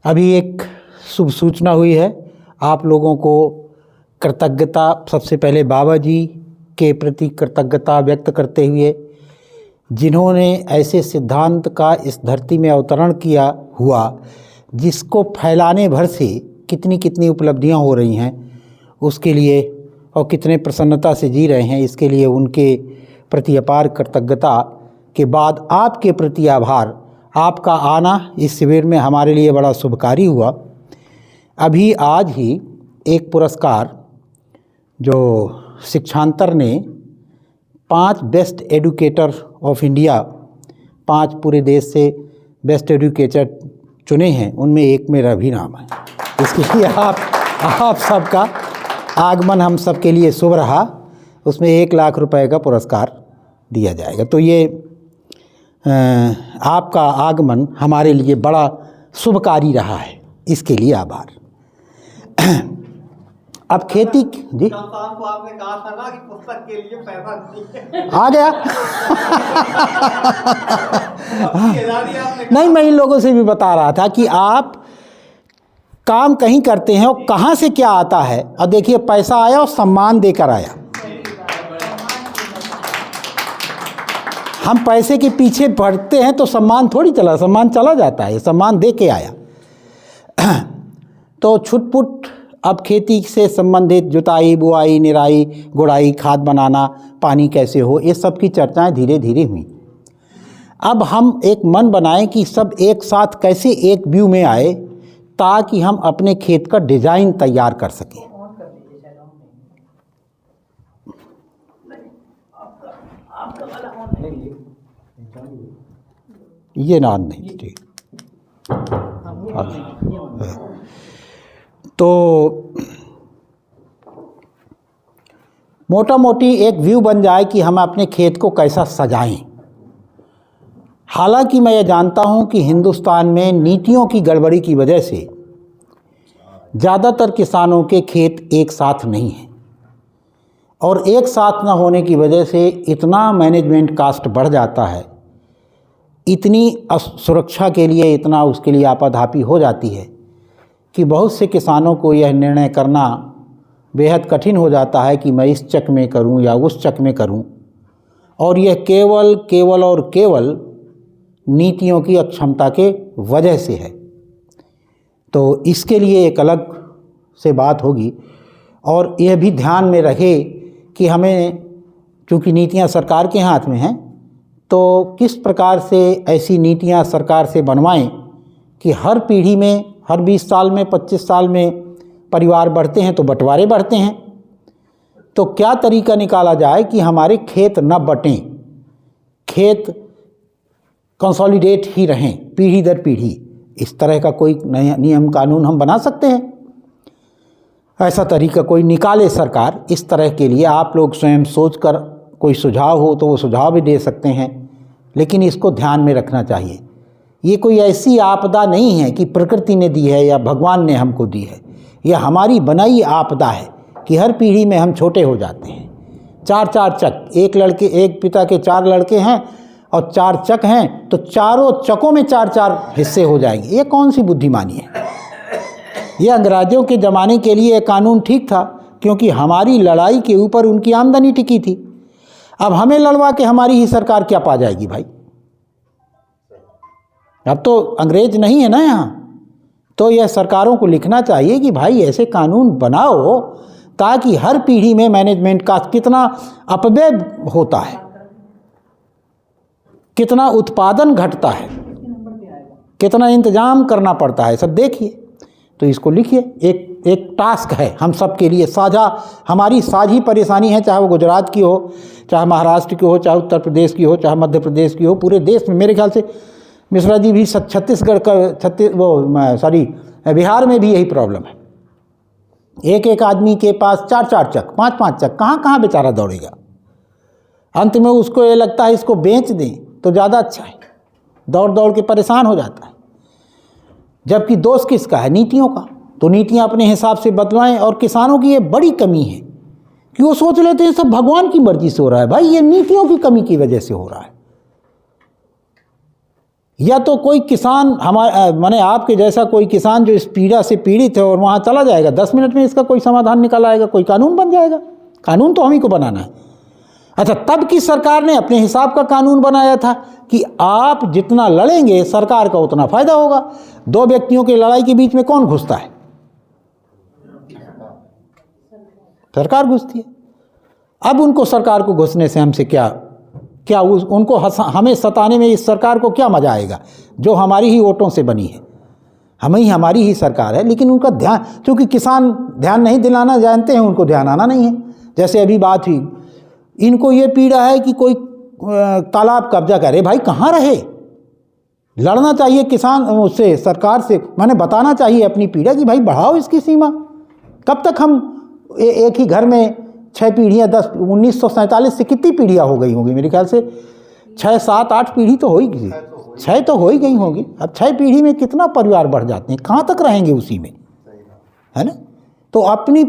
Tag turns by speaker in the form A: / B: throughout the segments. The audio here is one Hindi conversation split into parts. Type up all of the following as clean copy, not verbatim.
A: अभी एक शुभ सूचना हुई है आप लोगों को। कृतज्ञता, सबसे पहले बाबा जी के प्रति कृतज्ञता व्यक्त करते हुए, जिन्होंने ऐसे सिद्धांत का इस धरती में अवतरण किया हुआ जिसको फैलाने भर से कितनी कितनी उपलब्धियां हो रही हैं, उसके लिए और कितने प्रसन्नता से जी रहे हैं, इसके लिए उनके प्रति अपार कृतज्ञता के बाद आपके प्रति आभार। आपका आना इस शिविर में हमारे लिए बड़ा शुभकारी हुआ। अभी आज ही एक पुरस्कार जो शिक्षांतर ने 5 बेस्ट एडुकेटर ऑफ इंडिया, 5 पूरे देश से बेस्ट एडुकेटर चुने हैं, उनमें एक मेरा भी नाम है। इसके लिए आप सबका आगमन हम सब के लिए शुभ रहा। उसमें 1 लाख रुपए का पुरस्कार दिया जाएगा। तो ये आपका आगमन हमारे लिए बड़ा शुभकारी रहा है, इसके लिए आभार। अब खेती जी
B: को आपने कहा था ना कि पुस्तक के लिए पैसा नहीं
A: आ गया। नहीं, मैं इन लोगों से भी बता रहा था कि आप काम कहीं करते हैं और कहाँ से क्या आता है, और देखिए पैसा आया और सम्मान देकर आया। हम पैसे के पीछे बढ़ते हैं तो सम्मान चला जाता है, सम्मान दे के आया। तो छुटपुट अब खेती से संबंधित जुताई, बुआई, निराई, गुड़ाई, खाद बनाना, पानी कैसे हो, ये सब की चर्चाएं धीरे धीरे हुई। अब हम एक मन बनाएं कि सब एक साथ कैसे एक व्यू में आए ताकि हम अपने खेत का डिजाइन तैयार कर सकें। ये नाद नहीं, ठीक। तो मोटा मोटी एक व्यू बन जाए कि हम अपने खेत को कैसा सजाएं। हालांकि मैं ये जानता हूं कि हिंदुस्तान में नीतियों की गड़बड़ी की वजह से ज़्यादातर किसानों के खेत एक साथ नहीं हैं, और एक साथ ना होने की वजह से इतना मैनेजमेंट कास्ट बढ़ जाता है, इतनी सुरक्षा के लिए इतना उसके लिए आपाधापी हो जाती है कि बहुत से किसानों को यह निर्णय करना बेहद कठिन हो जाता है कि मैं इस चक में करूं या उस चक में करूं, और यह केवल नीतियों की अक्षमता के वजह से है। तो इसके लिए एक अलग से बात होगी, और यह भी ध्यान में रखे कि हमें, चूँकि नीतियां सरकार के हाथ में हैं, तो किस प्रकार से ऐसी नीतियां सरकार से बनवाएं कि हर पीढ़ी में, हर 20 साल में, 25 साल में परिवार बढ़ते हैं तो बंटवारे बढ़ते हैं। तो क्या तरीका निकाला जाए कि हमारे खेत न बटें, खेत कंसोलिडेट ही रहें पीढ़ी दर पीढ़ी। इस तरह का कोई नया नियम कानून हम बना सकते हैं। ऐसा तरीका कोई निकाले सरकार। इस तरह के लिए आप लोग स्वयं सोचकर कोई सुझाव हो तो वो सुझाव भी दे सकते हैं, लेकिन इसको ध्यान में रखना चाहिए। ये कोई ऐसी आपदा नहीं है कि प्रकृति ने दी है या भगवान ने हमको दी है, यह हमारी बनाई आपदा है कि हर पीढ़ी में हम छोटे हो जाते हैं। 4-4 चक, एक पिता के 4 लड़के हैं और 4 चक हैं, तो चारों चकों में 4-4 हिस्से हो जाएंगे। ये कौन सी बुद्धिमानी है? ये अंग्रेजों के ज़माने के लिए कानून ठीक था, क्योंकि हमारी लड़ाई के ऊपर उनकी आमदनी टिकी थी। अब हमें लड़वा के हमारी ही सरकार क्या पा जाएगी भाई? अब तो अंग्रेज नहीं है ना यहाँ। तो यह सरकारों को लिखना चाहिए कि भाई ऐसे कानून बनाओ ताकि हर पीढ़ी में मैनेजमेंट का कितना अपव्यय होता है, कितना उत्पादन घटता है, कितना इंतजाम करना पड़ता है, सब देखिए। तो इसको लिखिए, एक टास्क है हम सब के लिए साझा, हमारी साझी परेशानी है, चाहे वो गुजरात की हो, चाहे महाराष्ट्र की हो, चाहे उत्तर प्रदेश की हो, चाहे मध्य प्रदेश की हो। पूरे देश में मेरे ख्याल से मिश्रा जी भी छत्तीसगढ़ का बिहार में भी यही प्रॉब्लम है। एक आदमी के पास 4-4 चक, 5-5 चक, कहाँ बेचारा दौड़ेगा? अंत में उसको ये लगता है इसको बेच दें तो ज़्यादा अच्छा है, दौड़ के परेशान हो जाता है। जबकि दोष किसका है? नीतियों का। तो नीतियाँ अपने हिसाब से बदलवाएं। और किसानों की ये बड़ी कमी है कि वो सोच लेते हैं सब भगवान की मर्जी से हो रहा है। भाई ये नीतियों की कमी की वजह से हो रहा है। या तो कोई किसान माने आपके जैसा कोई किसान जो इस पीड़ा से पीड़ित है और वहाँ चला जाएगा, 10 मिनट में इसका कोई समाधान निकल आएगा, कोई कानून बन जाएगा। कानून तो हम ही को बनाना है। अच्छा, तब की सरकार ने अपने हिसाब का कानून बनाया था कि आप जितना लड़ेंगे सरकार का उतना फायदा होगा। दो व्यक्तियों की लड़ाई के बीच में कौन घुसता है? सरकार घुसती है। अब उनको सरकार को घुसने से हमसे क्या उनको हमें सताने में इस सरकार को क्या मजा आएगा जो हमारी ही वोटों से बनी है, हमारी ही सरकार है। लेकिन उनका ध्यान, क्योंकि किसान ध्यान नहीं दिलाना जानते हैं, उनको ध्यान आना नहीं है। जैसे अभी बात हुई, इनको ये पीड़ा है कि कोई तालाब कब्जा करे। भाई कहाँ रहे? लड़ना चाहिए किसान उससे, सरकार से, मैंने बताना चाहिए अपनी पीड़ा कि भाई बढ़ाओ इसकी सीमा। कब तक हम एक ही घर में 6 पीढ़ियाँ 1947 से कितनी पीढ़ियाँ हो गई होंगी? मेरे ख्याल से 6, 7, 8 पीढ़ी तो हो ही गई, 6 तो हो ही गई होंगी। अब 6 पीढ़ी में कितना परिवार बढ़ जाते हैं, कहाँ तक रहेंगे उसी में, है ना? तो अपनी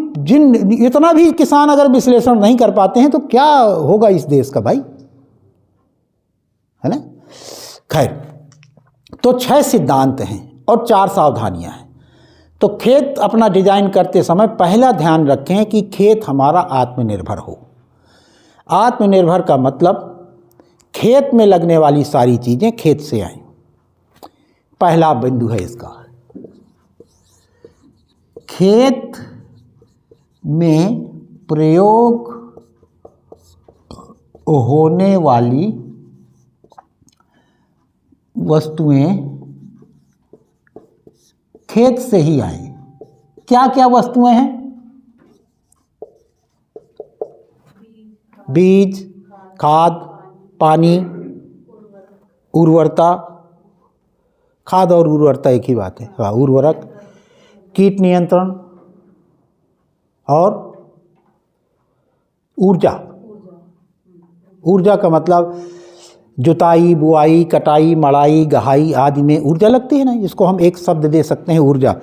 A: इतना भी किसान अगर विश्लेषण नहीं कर पाते हैं तो क्या होगा इस देश का भाई, है ना? खैर, तो 6 सिद्धांत हैं और 4 सावधानियां हैं। तो खेत अपना डिजाइन करते समय पहला ध्यान रखें कि खेत हमारा आत्मनिर्भर हो। आत्मनिर्भर का मतलब खेत में लगने वाली सारी चीज़ें खेत से आएं। पहला बिंदु है इसका। खेत में प्रयोग होने वाली वस्तुएं खेत से ही आए। क्या क्या वस्तुएं हैं? बीज, खाद, पानी, उर्वरता। खाद और उर्वरता एक ही बात है। हाँ, उर्वरक, कीट नियंत्रण और ऊर्जा। ऊर्जा का मतलब जुताई, बुआई, कटाई, मड़ाई, गहाई आदि में ऊर्जा लगती है ना, इसको हम एक शब्द दे सकते हैं, ऊर्जा।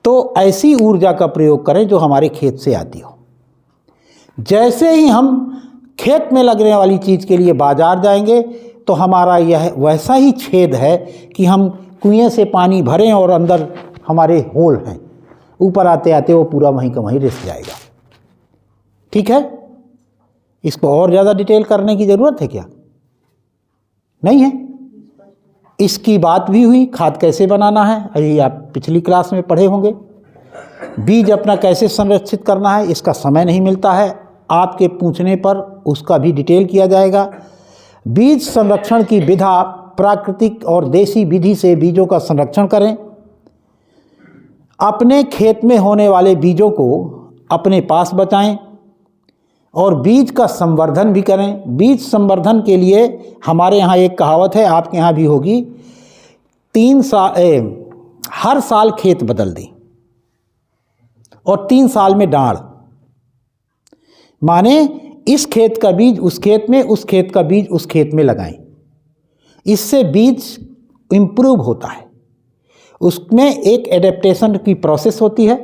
A: तो ऐसी ऊर्जा का प्रयोग करें जो हमारे खेत से आती हो। जैसे ही हम खेत में लगने वाली चीज़ के लिए बाजार जाएंगे तो हमारा यह वैसा ही छेद है कि हम कुएं से पानी भरें और अंदर हमारे होल हैं, ऊपर आते आते वो पूरा वहीं का वहीं रिस जाएगा। ठीक है? इसको और ज़्यादा डिटेल करने की ज़रूरत है क्या? नहीं है। इसकी बात भी हुई, खाद कैसे बनाना है, अभी आप पिछली क्लास में पढ़े होंगे। बीज अपना कैसे संरक्षित करना है, इसका समय नहीं मिलता है, आपके पूछने पर उसका भी डिटेल किया जाएगा। बीज संरक्षण की विधा, प्राकृतिक और देसी विधि से बीजों का संरक्षण करें। अपने खेत में होने वाले बीजों को अपने पास बचाएं और बीज का संवर्धन भी करें। बीज संवर्धन के लिए हमारे यहाँ एक कहावत है, आपके यहाँ भी होगी, 3 साल हर साल खेत बदल दें और 3 साल में डाढ़। माने इस खेत का बीज उस खेत में, उस खेत का बीज उस खेत में लगाएं। इससे बीज इम्प्रूव होता है, उसमें एक एडेप्टेशन की प्रोसेस होती है।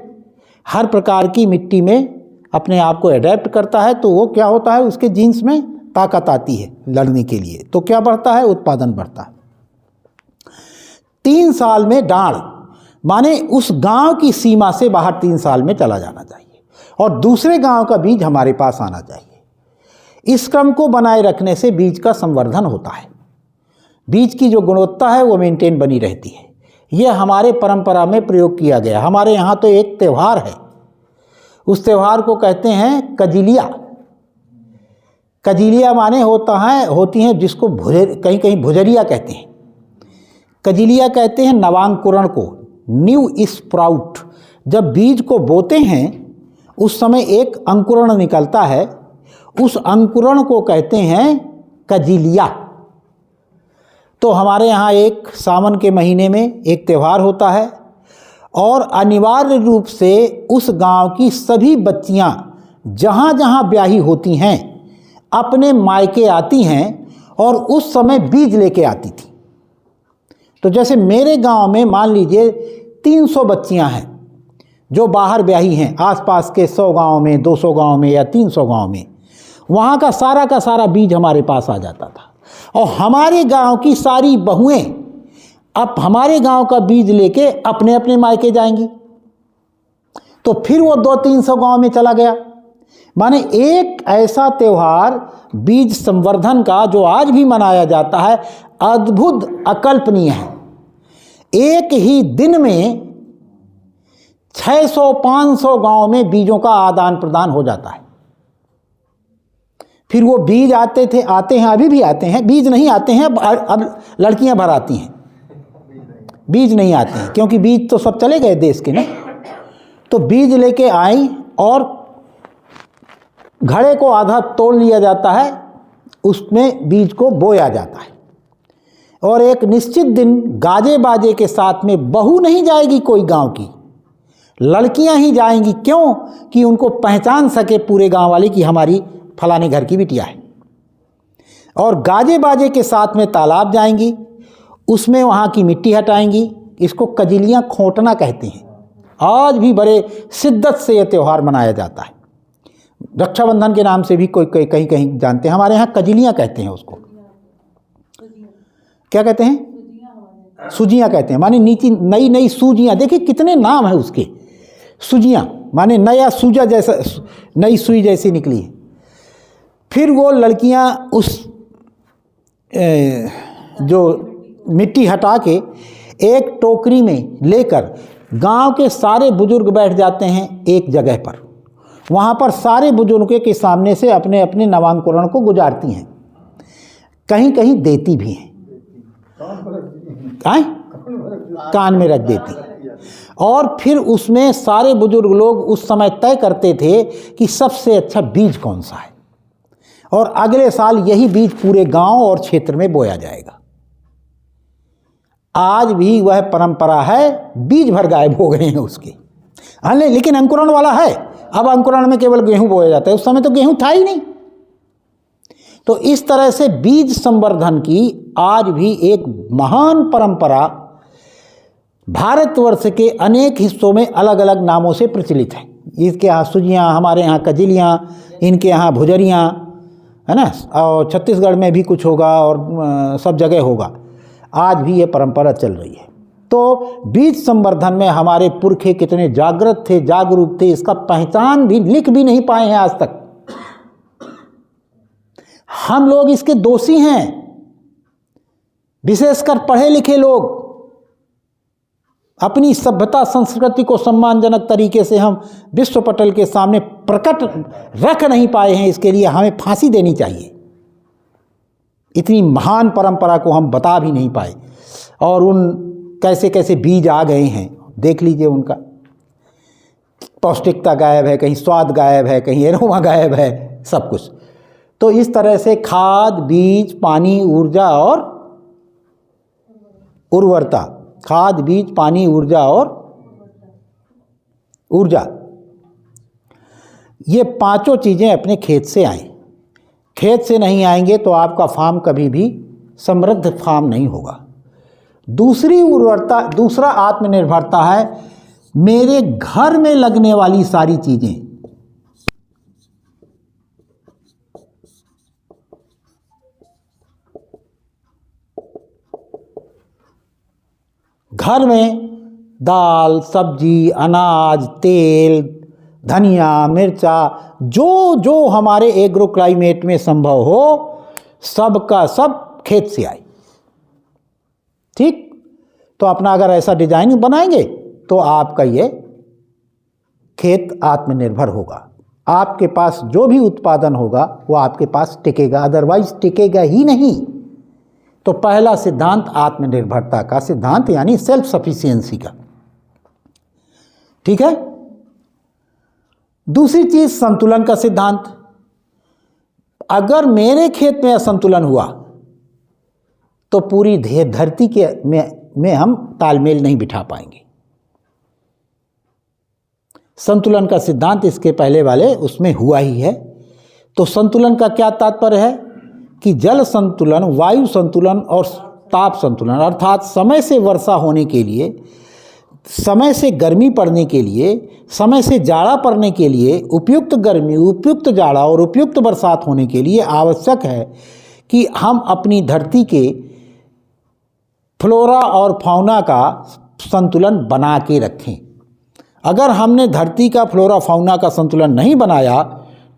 A: हर प्रकार की मिट्टी में अपने आप को एडेप्ट करता है, तो वो क्या होता है, उसके जीन्स में ताकत आती है लड़ने के लिए। तो क्या बढ़ता है? उत्पादन बढ़ता है। 3 साल में डाढ़, माने उस गांव की सीमा से बाहर 3 साल में चला जाना चाहिए और दूसरे गांव का बीज हमारे पास आना चाहिए। इस क्रम को बनाए रखने से बीज का संवर्धन होता है, बीज की जो गुणवत्ता है वो मेंटेन बनी रहती है। यह हमारे परंपरा में प्रयोग किया गया। हमारे यहाँ तो एक त्यौहार है, उस त्यौहार को कहते हैं कजिलिया। कजिलिया माने होती हैं जिसको कहीं कहीं भुजरिया कहते हैं। कजिलिया कहते हैं नवांकुरण को, न्यू स्प्राउट। जब बीज को बोते हैं उस समय एक अंकुरण निकलता है, उस अंकुरण को कहते हैं कजिलिया। तो हमारे यहाँ एक सावन के महीने में एक त्यौहार होता है और अनिवार्य रूप से उस गांव की सभी बच्चियां जहाँ जहाँ ब्याही होती हैं अपने मायके आती हैं और उस समय बीज लेके आती थी। तो जैसे मेरे गांव में मान लीजिए 300 बच्चियां हैं जो बाहर ब्याही हैं, आसपास के 100 गांव में, 200 गांव में या 300 गांव में, वहाँ का सारा बीज हमारे पास आ जाता था। और हमारे गांव की सारी बहुएं अब हमारे गांव का बीज लेके अपने अपने मायके जाएंगी, तो फिर वो 200-300 गांव में चला गया। माने एक ऐसा त्यौहार बीज संवर्धन का जो आज भी मनाया जाता है, अद्भुत अकल्पनीय है। एक ही दिन में 600-500 गांव में बीजों का आदान प्रदान हो जाता है। फिर वो बीज आते हैं, अभी भी आते हैं, बीज नहीं आते हैं, अब लड़कियां भर आती हैं, बीज नहीं आते हैं, क्योंकि बीज तो सब चले गए देश के ना। तो बीज लेके आई और घड़े को आधा तोड़ लिया जाता है, उसमें बीज को बोया जाता है। और एक निश्चित दिन गाजे बाजे के साथ में बहू नहीं जाएगी कोई गांव की, लड़कियां ही जाएंगी। क्यों? कि उनको पहचान सके पूरे गांव वाले कि हमारी फलाने घर की बिटिया है। और गाजे बाजे के साथ में तालाब जाएंगी, उसमें वहाँ की मिट्टी हटाएंगी। इसको कजिलियाँ खोंटना कहते हैं। आज भी बड़े शिद्दत से यह त्यौहार मनाया जाता है। रक्षाबंधन के नाम से भी कोई कहीं कहीं जानते हैं, हमारे यहाँ कजिलियाँ कहते हैं उसको। क्या कहते हैं? सूजियाँ कहते हैं। माने नई नई सूजियाँ, देखिए कितने नाम है उसके। सूजियाँ माने नया सूजा जैसा, नई सुई जैसी निकली है। फिर वो लड़कियाँ उस जो मिट्टी हटा के एक टोकरी में लेकर गांव के सारे बुजुर्ग बैठ जाते हैं एक जगह पर। वहाँ पर सारे बुजुर्गों के सामने से अपने अपने नवांकुरण को गुजारती हैं, कहीं कहीं देती भी हैं, कान में रख देती। और फिर उसमें सारे बुजुर्ग लोग उस समय तय करते थे कि सबसे अच्छा बीज कौन सा है, और अगले साल यही बीज पूरे गांव और क्षेत्र में बोया जाएगा। आज भी वह परंपरा है, बीज भर गायब हो गए हैं उसके। हाँ, लेकिन अंकुरण वाला है। अब अंकुरण में केवल गेहूं बोया जाता है, उस समय तो गेहूं था ही नहीं। तो इस तरह से बीज संवर्धन की आज भी एक महान परंपरा भारतवर्ष के अनेक हिस्सों में अलग अलग नामों से प्रचलित है। इसके यहाँ सूजियाँ, हमारे यहाँ कजिलियाँ, इनके यहाँ भुजरियाँ, है ना, और छत्तीसगढ़ में भी कुछ होगा और सब जगह होगा। आज भी ये परंपरा चल रही है। तो बीज संवर्धन में हमारे पुरखे कितने जागृत थे, जागरूक थे, इसका पहचान भी लिख भी नहीं पाए हैं आज तक। हम लोग इसके दोषी हैं, विशेषकर पढ़े लिखे लोग। अपनी सभ्यता संस्कृति को सम्मानजनक तरीके से हम विश्व पटल के सामने प्रकट रख नहीं पाए हैं। इसके लिए हमें फांसी देनी चाहिए। इतनी महान परंपरा को हम बता भी नहीं पाए, और उन कैसे कैसे बीज आ गए हैं देख लीजिए। उनका पौष्टिकता गायब है, कहीं स्वाद गायब है, कहीं एरोमा गायब है, सब कुछ। तो इस तरह से खाद, बीज, पानी, ऊर्जा और उर्वरता, खाद, बीज, पानी, ऊर्जा और ऊर्जा, ये पांचों चीज़ें अपने खेत से आएं। खेत से नहीं आएंगे तो आपका फार्म कभी भी समृद्ध फार्म नहीं होगा। दूसरी उर्वरता, दूसरा आत्मनिर्भरता है मेरे घर में लगने वाली सारी चीज़ें। घर में दाल, सब्जी, अनाज, तेल, धनिया, मिर्चा, जो जो हमारे एग्रो क्लाइमेट में संभव हो, सब का सब खेत से आए। ठीक? तो अपना अगर ऐसा डिजाइन बनाएंगे तो आपका ये खेत आत्मनिर्भर होगा। आपके पास जो भी उत्पादन होगा वो आपके पास टिकेगा, अदरवाइज टिकेगा ही नहीं। तो पहला सिद्धांत आत्मनिर्भरता का सिद्धांत, यानी सेल्फ सफिशिएंसी का। ठीक है? दूसरी चीज संतुलन का सिद्धांत। अगर मेरे खेत में असंतुलन हुआ तो पूरी धरती के में हम तालमेल नहीं बिठा पाएंगे। संतुलन का सिद्धांत इसके पहले वाले उसमें हुआ ही है। तो संतुलन का क्या तात्पर्य है कि जल संतुलन, वायु संतुलन और ताप संतुलन, अर्थात समय से वर्षा होने के लिए, समय से गर्मी पड़ने के लिए, समय से जाड़ा पड़ने के लिए, उपयुक्त गर्मी, उपयुक्त जाड़ा और उपयुक्त बरसात होने के लिए आवश्यक है कि हम अपनी धरती के फ्लोरा और फौना का संतुलन बना के रखें। अगर हमने धरती का फ्लोरा फौना का संतुलन नहीं बनाया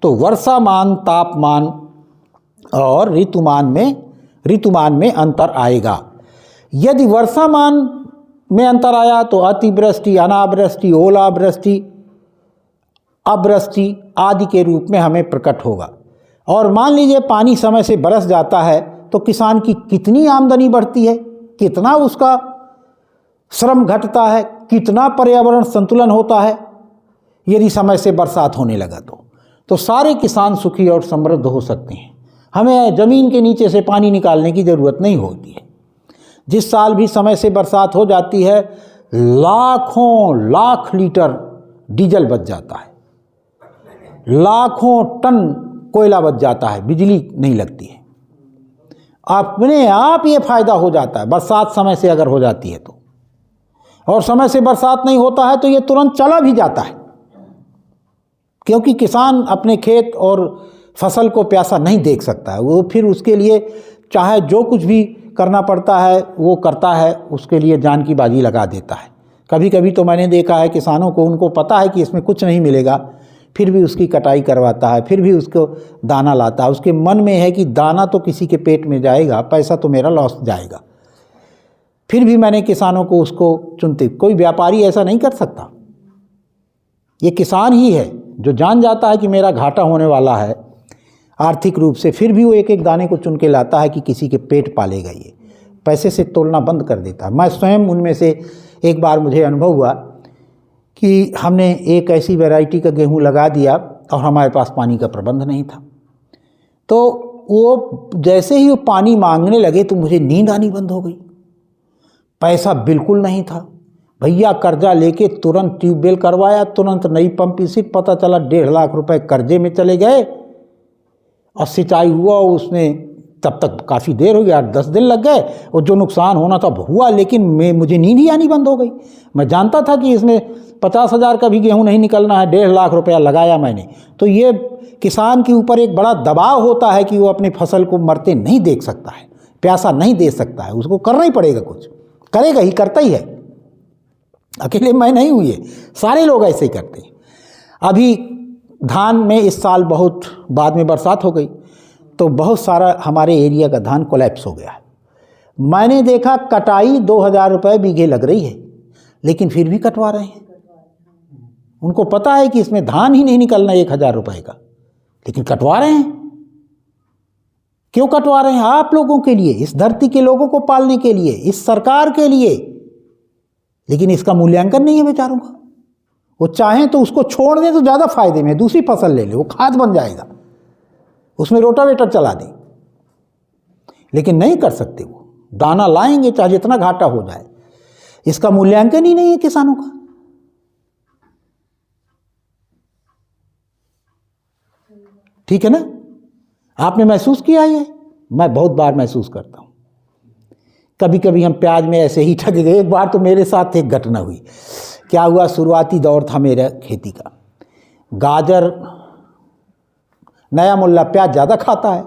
A: तो वर्षामान, तापमान और ऋतुमान में अंतर आएगा। यदि वर्षामान में अंतर आया तो अतिवृष्टि, अनावृष्टि, ओलावृष्टि, अवृष्टि आदि के रूप में हमें प्रकट होगा। और मान लीजिए पानी समय से बरस जाता है तो किसान की कितनी आमदनी बढ़ती है, कितना उसका श्रम घटता है, कितना पर्यावरण संतुलन होता है। यदि समय से बरसात होने लगा तो सारे किसान सुखी और समृद्ध हो सकते हैं। हमें ज़मीन के नीचे से पानी निकालने की ज़रूरत नहीं होती है। जिस साल भी समय से बरसात हो जाती है लाखों लाख लीटर डीजल बच जाता है, लाखों टन कोयला बच जाता है, बिजली नहीं लगती है। अपने आप ये फायदा हो जाता है बरसात समय से अगर हो जाती है तो। और समय से बरसात नहीं होता है तो ये तुरंत चला भी जाता है, क्योंकि किसान अपने खेत और फसल को प्यासा नहीं देख सकता है। वो फिर उसके लिए चाहे जो कुछ भी करना पड़ता है वो करता है, उसके लिए जान की बाजी लगा देता है। कभी कभी तो मैंने देखा है किसानों को, उनको पता है कि इसमें कुछ नहीं मिलेगा, फिर भी उसकी कटाई करवाता है, फिर भी उसको दाना लाता है। उसके मन में है कि दाना तो किसी के पेट में जाएगा, पैसा तो मेरा लॉस जाएगा। फिर भी मैंने किसानों को उसको चुनते, कोई व्यापारी ऐसा नहीं कर सकता। ये किसान ही है जो जान जाता है कि मेरा घाटा होने वाला है आर्थिक रूप से, फिर भी वो एक एक दाने को चुन के लाता है कि किसी के पेट पालेगा। ये पैसे से तोलना बंद कर देता है। मैं स्वयं उनमें से एक बार मुझे अनुभव हुआ कि हमने एक ऐसी वैरायटी का गेहूं लगा दिया और हमारे पास पानी का प्रबंध नहीं था। तो वो जैसे ही वो पानी मांगने लगे तो मुझे नींद आनी बंद हो गई। पैसा बिल्कुल नहीं था। भैया कर्जा लेके तुरंत ट्यूबवेल करवाया, तुरंत नई पंप इसी, पता चला 1.5 लाख रुपए कर्जे में चले गए और सिंचाई हुआ उसमें। तब तक काफ़ी देर हो गई, 8-10 दिन लग गए और जो नुकसान होना था हुआ, लेकिन मुझे नींद ही आनी बंद हो गई। मैं जानता था कि इसमें 50,000 का भी गेहूं नहीं निकलना है, 1.5 लाख रुपया लगाया मैंने। तो ये किसान के ऊपर एक बड़ा दबाव होता है कि वो अपनी फसल को मरते नहीं देख सकता है, प्यासा नहीं दे सकता है, उसको करना ही पड़ेगा, कुछ करेगा ही, करता ही है। अकेले मैं नहीं हुई है, सारे लोग ऐसे ही करते हैं। अभी धान में इस साल बहुत बाद में बरसात हो गई तो बहुत सारा हमारे एरिया का धान कोलैप्स हो गया है। मैंने देखा कटाई 2,000 रुपये बीघे लग रही है, लेकिन फिर भी कटवा रहे हैं। उनको पता है कि इसमें धान ही नहीं निकलना 1,000 रुपये का, लेकिन कटवा रहे हैं। क्यों कटवा रहे हैं? आप लोगों के लिए, इस धरती के लोगों को पालने के लिए, इस सरकार के लिए। लेकिन इसका मूल्यांकन नहीं है बेचारों का। वो चाहें तो उसको छोड़ दें तो ज़्यादा फायदे में, दूसरी फसल ले ले, वो खाद बन जाएगा, उसमें रोटावेटर चला दें, लेकिन नहीं कर सकते। वो दाना लाएंगे चाहे जितना घाटा हो जाए, इसका मूल्यांकन ही नहीं है किसानों का। ठीक है ना? आपने महसूस किया है? मैं बहुत बार महसूस करता हूँ। कभी कभी हम प्याज में ऐसे ही ठग गए। एक बार तो मेरे साथ एक घटना हुई। क्या हुआ, शुरुआती दौर था मेरा खेती का, गाजर नया मुल्ला प्याज ज़्यादा खाता है,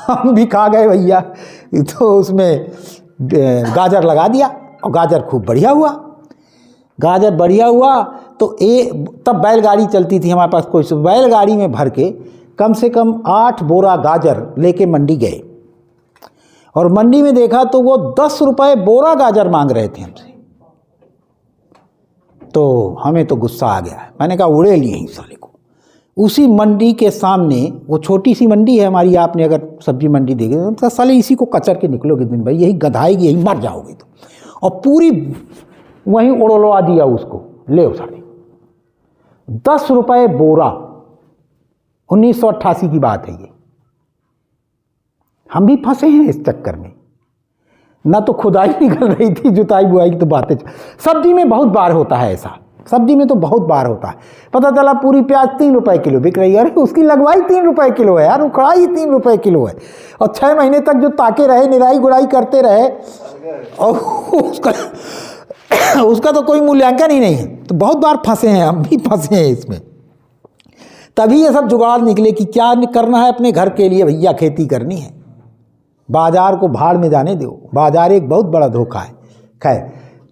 A: हम भी खा गए भैया। तो उसमें गाजर लगा दिया और गाजर खूब बढ़िया हुआ। गाजर बढ़िया हुआ तो तब बैलगाड़ी चलती थी हमारे पास, कोई बैलगाड़ी में भर के कम से कम 8 बोरा गाजर लेके मंडी गए और मंडी में देखा तो वो 10 रुपये बोरा गाजर मांग रहे थे हमसे। तो हमें तो गुस्सा आ गया। मैंने कहा उड़े लिए ही साले को। उसी मंडी के सामने, वो छोटी सी मंडी है हमारी, आपने अगर सब्जी मंडी देखी तो साले इसी को कचर के निकलोगे दिन भाई, यही गधाएगी, यही मर जाओगे तो। और पूरी वहीं उड़लवा दिया उसको, ले साले 10 रुपये बोरा। 1988 की बात है ये। हम भी फंसे हैं इस चक्कर में। ना तो खुदाई निकल रही थी, जुताई बुआई की तो बातें। सब्जी में बहुत बार होता है ऐसा, सब्जी में तो बहुत बार होता है। पता चला पूरी प्याज 3 रुपये किलो बिक रही है। अरे उसकी लगवाई 3 रुपये किलो है यार, उखड़ाई 3 रुपये किलो है। और 6 महीने तक जो ताके रहे, निराई गुड़ाई करते रहे, और उसका तो कोई मूल्यांकन ही नहीं है। तो बहुत बार फंसे हैं, हम भी फंसे हैं इसमें। तभी ये सब जुगाड़ निकले कि क्या करना है अपने घर के लिए, भैया खेती करनी है। बाजार को भाड़ में जाने दो, बाजार एक बहुत बड़ा धोखा है। खैर,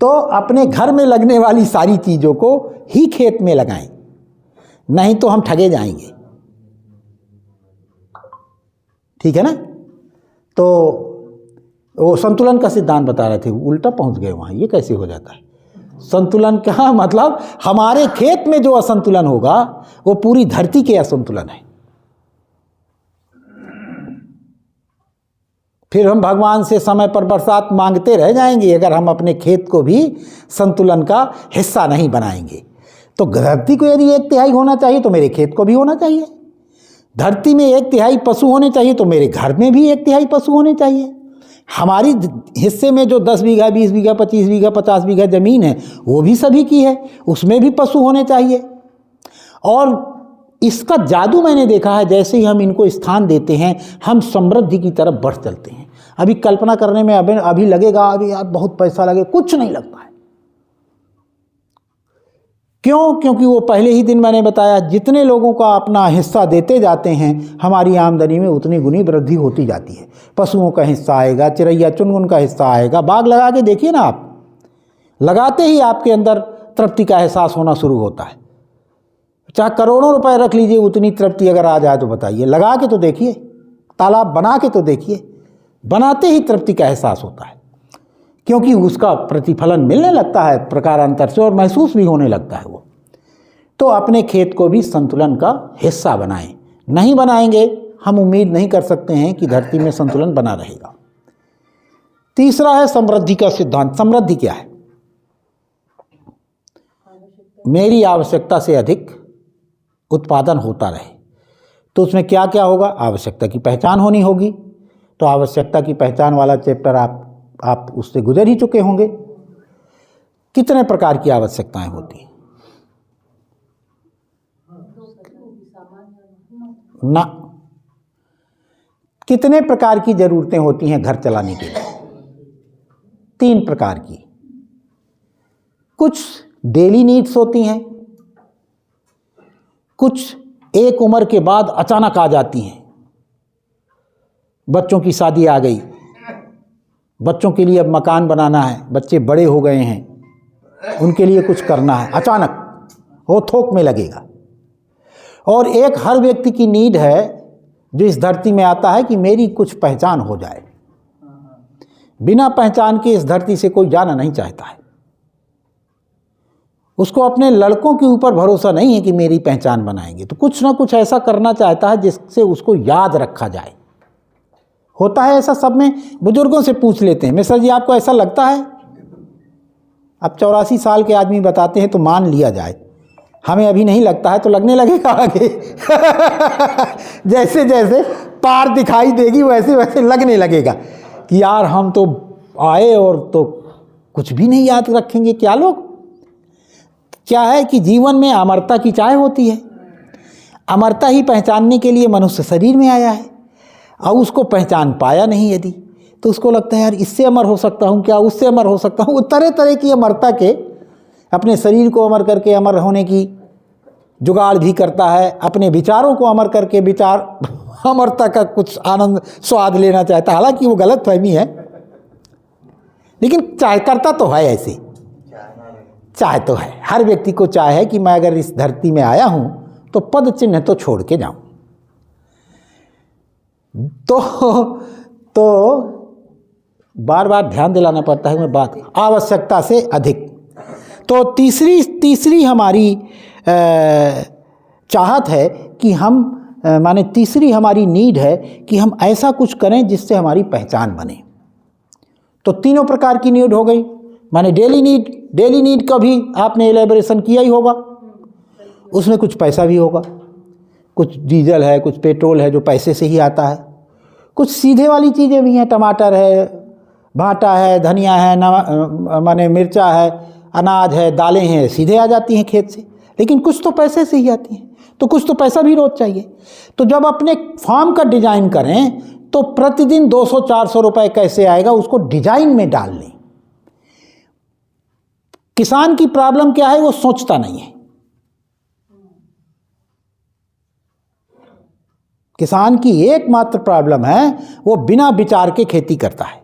A: तो अपने घर में लगने वाली सारी चीज़ों को ही खेत में लगाएं, नहीं तो हम ठगे जाएंगे। ठीक है ना। तो वो संतुलन का सिद्धांत बता रहे थे, उल्टा पहुंच गए वहाँ। ये कैसे हो जाता है? संतुलन का मतलब हमारे खेत में जो असंतुलन होगा वो पूरी धरती के असंतुलन है। फिर हम भगवान से समय पर बरसात मांगते रह जाएंगे अगर हम अपने खेत को भी संतुलन का हिस्सा नहीं बनाएंगे। तो धरती को यदि 1/3 होना चाहिए तो मेरे खेत को भी होना चाहिए। धरती में 1/3 पशु होने चाहिए तो मेरे घर में भी 1/3 पशु होने चाहिए। हमारी हिस्से में जो 10 बीघा, 20 बीघा, 25 बीघा, 50 बीघा ज़मीन है वो भी सभी की है, उसमें भी पशु होने चाहिए। और इसका जादू मैंने देखा है, जैसे ही हम इनको स्थान देते हैं हम समृद्धि की तरफ बढ़ चलते हैं। अभी कल्पना करने में अभी लगेगा अभी यार बहुत पैसा लगे, कुछ नहीं लगता है। क्यों? क्योंकि वो पहले ही दिन मैंने बताया, जितने लोगों का अपना हिस्सा देते जाते हैं हमारी आमदनी में उतनी गुनी वृद्धि होती जाती है। पशुओं का हिस्सा आएगा, चिड़ैया चुनमुन का हिस्सा आएगा। बाग लगा के देखिए ना आप, लगाते ही आपके अंदर तृप्ति का एहसास होना शुरू होता है। चाहे करोड़ों रुपए रख लीजिए, उतनी तृप्ति अगर आ जाए तो बताइए। लगा के तो देखिए, तालाब बना के तो देखिए, बनाते ही तृप्ति का एहसास होता है, क्योंकि उसका प्रतिफलन मिलने लगता है प्रकारांतर से और महसूस भी होने लगता है वो। तो अपने खेत को भी संतुलन का हिस्सा बनाएं। नहीं बनाएंगे हम उम्मीद नहीं कर सकते हैं कि धरती में संतुलन बना रहेगा। तीसरा है समृद्धि का सिद्धांत। समृद्धि क्या है? मेरी आवश्यकता से अधिक उत्पादन होता रहे। तो उसमें क्या क्या होगा? आवश्यकता की पहचान होनी होगी। तो आवश्यकता की पहचान वाला चैप्टर आप उससे गुजर ही चुके होंगे। कितने प्रकार की आवश्यकताएं होती हैं ना? कितने प्रकार की जरूरतें होती हैं घर चलाने के लिए? 3 प्रकार की। कुछ डेली नीड्स होती हैं, कुछ एक उम्र के बाद अचानक आ जाती हैं। बच्चों की शादी आ गई, बच्चों के लिए अब मकान बनाना है, बच्चे बड़े हो गए हैं, उनके लिए कुछ करना है, अचानक वो थोक में लगेगा। और एक हर व्यक्ति की नीड है जो इस धरती में आता है कि मेरी कुछ पहचान हो जाए। बिना पहचान के इस धरती से कोई जाना नहीं चाहता है। उसको अपने लड़कों के ऊपर भरोसा नहीं है कि मेरी पहचान बनाएंगे, तो कुछ ना कुछ ऐसा करना चाहता है जिससे उसको याद रखा जाए। होता है ऐसा सब में। बुजुर्गों से पूछ लेते हैं, मिश्रा जी आपको ऐसा लगता है? अब 84 साल के आदमी बताते हैं तो मान लिया जाए, हमें अभी नहीं लगता है तो लगने लगेगा आगे। जैसे जैसे पार दिखाई देगी वैसे वैसे लगने लगेगा कि यार हम तो आए और तो कुछ भी नहीं याद रखेंगे क्या लोग। क्या है कि जीवन में अमरता की चाह होती है। अमरता ही पहचानने के लिए मनुष्य शरीर में आया है, और उसको पहचान पाया नहीं यदि, तो उसको लगता है यार इससे अमर हो सकता हूँ क्या, उससे अमर हो सकता हूँ। वो तरह तरह की अमरता के, अपने शरीर को अमर करके अमर होने की जुगाड़ भी करता है, अपने विचारों को अमर करके विचार अमरता का कुछ आनंद स्वाद लेना चाहता है। हालांकि वो गलत फहमी है, लेकिन चाह करता तो है ऐसे। चाह तो है, हर व्यक्ति को चाह है कि मैं अगर इस धरती में आया हूं तो पद चिन्ह तो छोड़ के जाऊं। तो बार बार ध्यान दिलाना पड़ता है मैं बात, आवश्यकता से अधिक। तो तीसरी हमारी चाहत है कि हम माने तीसरी हमारी नीड है कि हम ऐसा कुछ करें जिससे हमारी पहचान बने। तो तीनों प्रकार की नीड हो गई। माने डेली नीड का भी आपने एलेबोरेशन किया ही होगा। उसमें कुछ पैसा भी होगा, कुछ डीजल है, कुछ पेट्रोल है जो पैसे से ही आता है, कुछ सीधे वाली चीज़ें भी हैं, टमाटर है, भाटा है, धनिया है, माने मिर्चा है, अनाज है, दालें हैं, सीधे आ जाती हैं खेत से। लेकिन कुछ तो पैसे से ही आती हैं, तो कुछ तो पैसा भी रोज चाहिए। तो जब अपने फार्म का डिजाइन करें तो प्रतिदिन 200-400 रुपए कैसे आएगा उसको डिजाइन में डाल लें। किसान की प्रॉब्लम क्या है? वो सोचता नहीं है। किसान की एकमात्र प्रॉब्लम है वो बिना विचार के खेती करता है।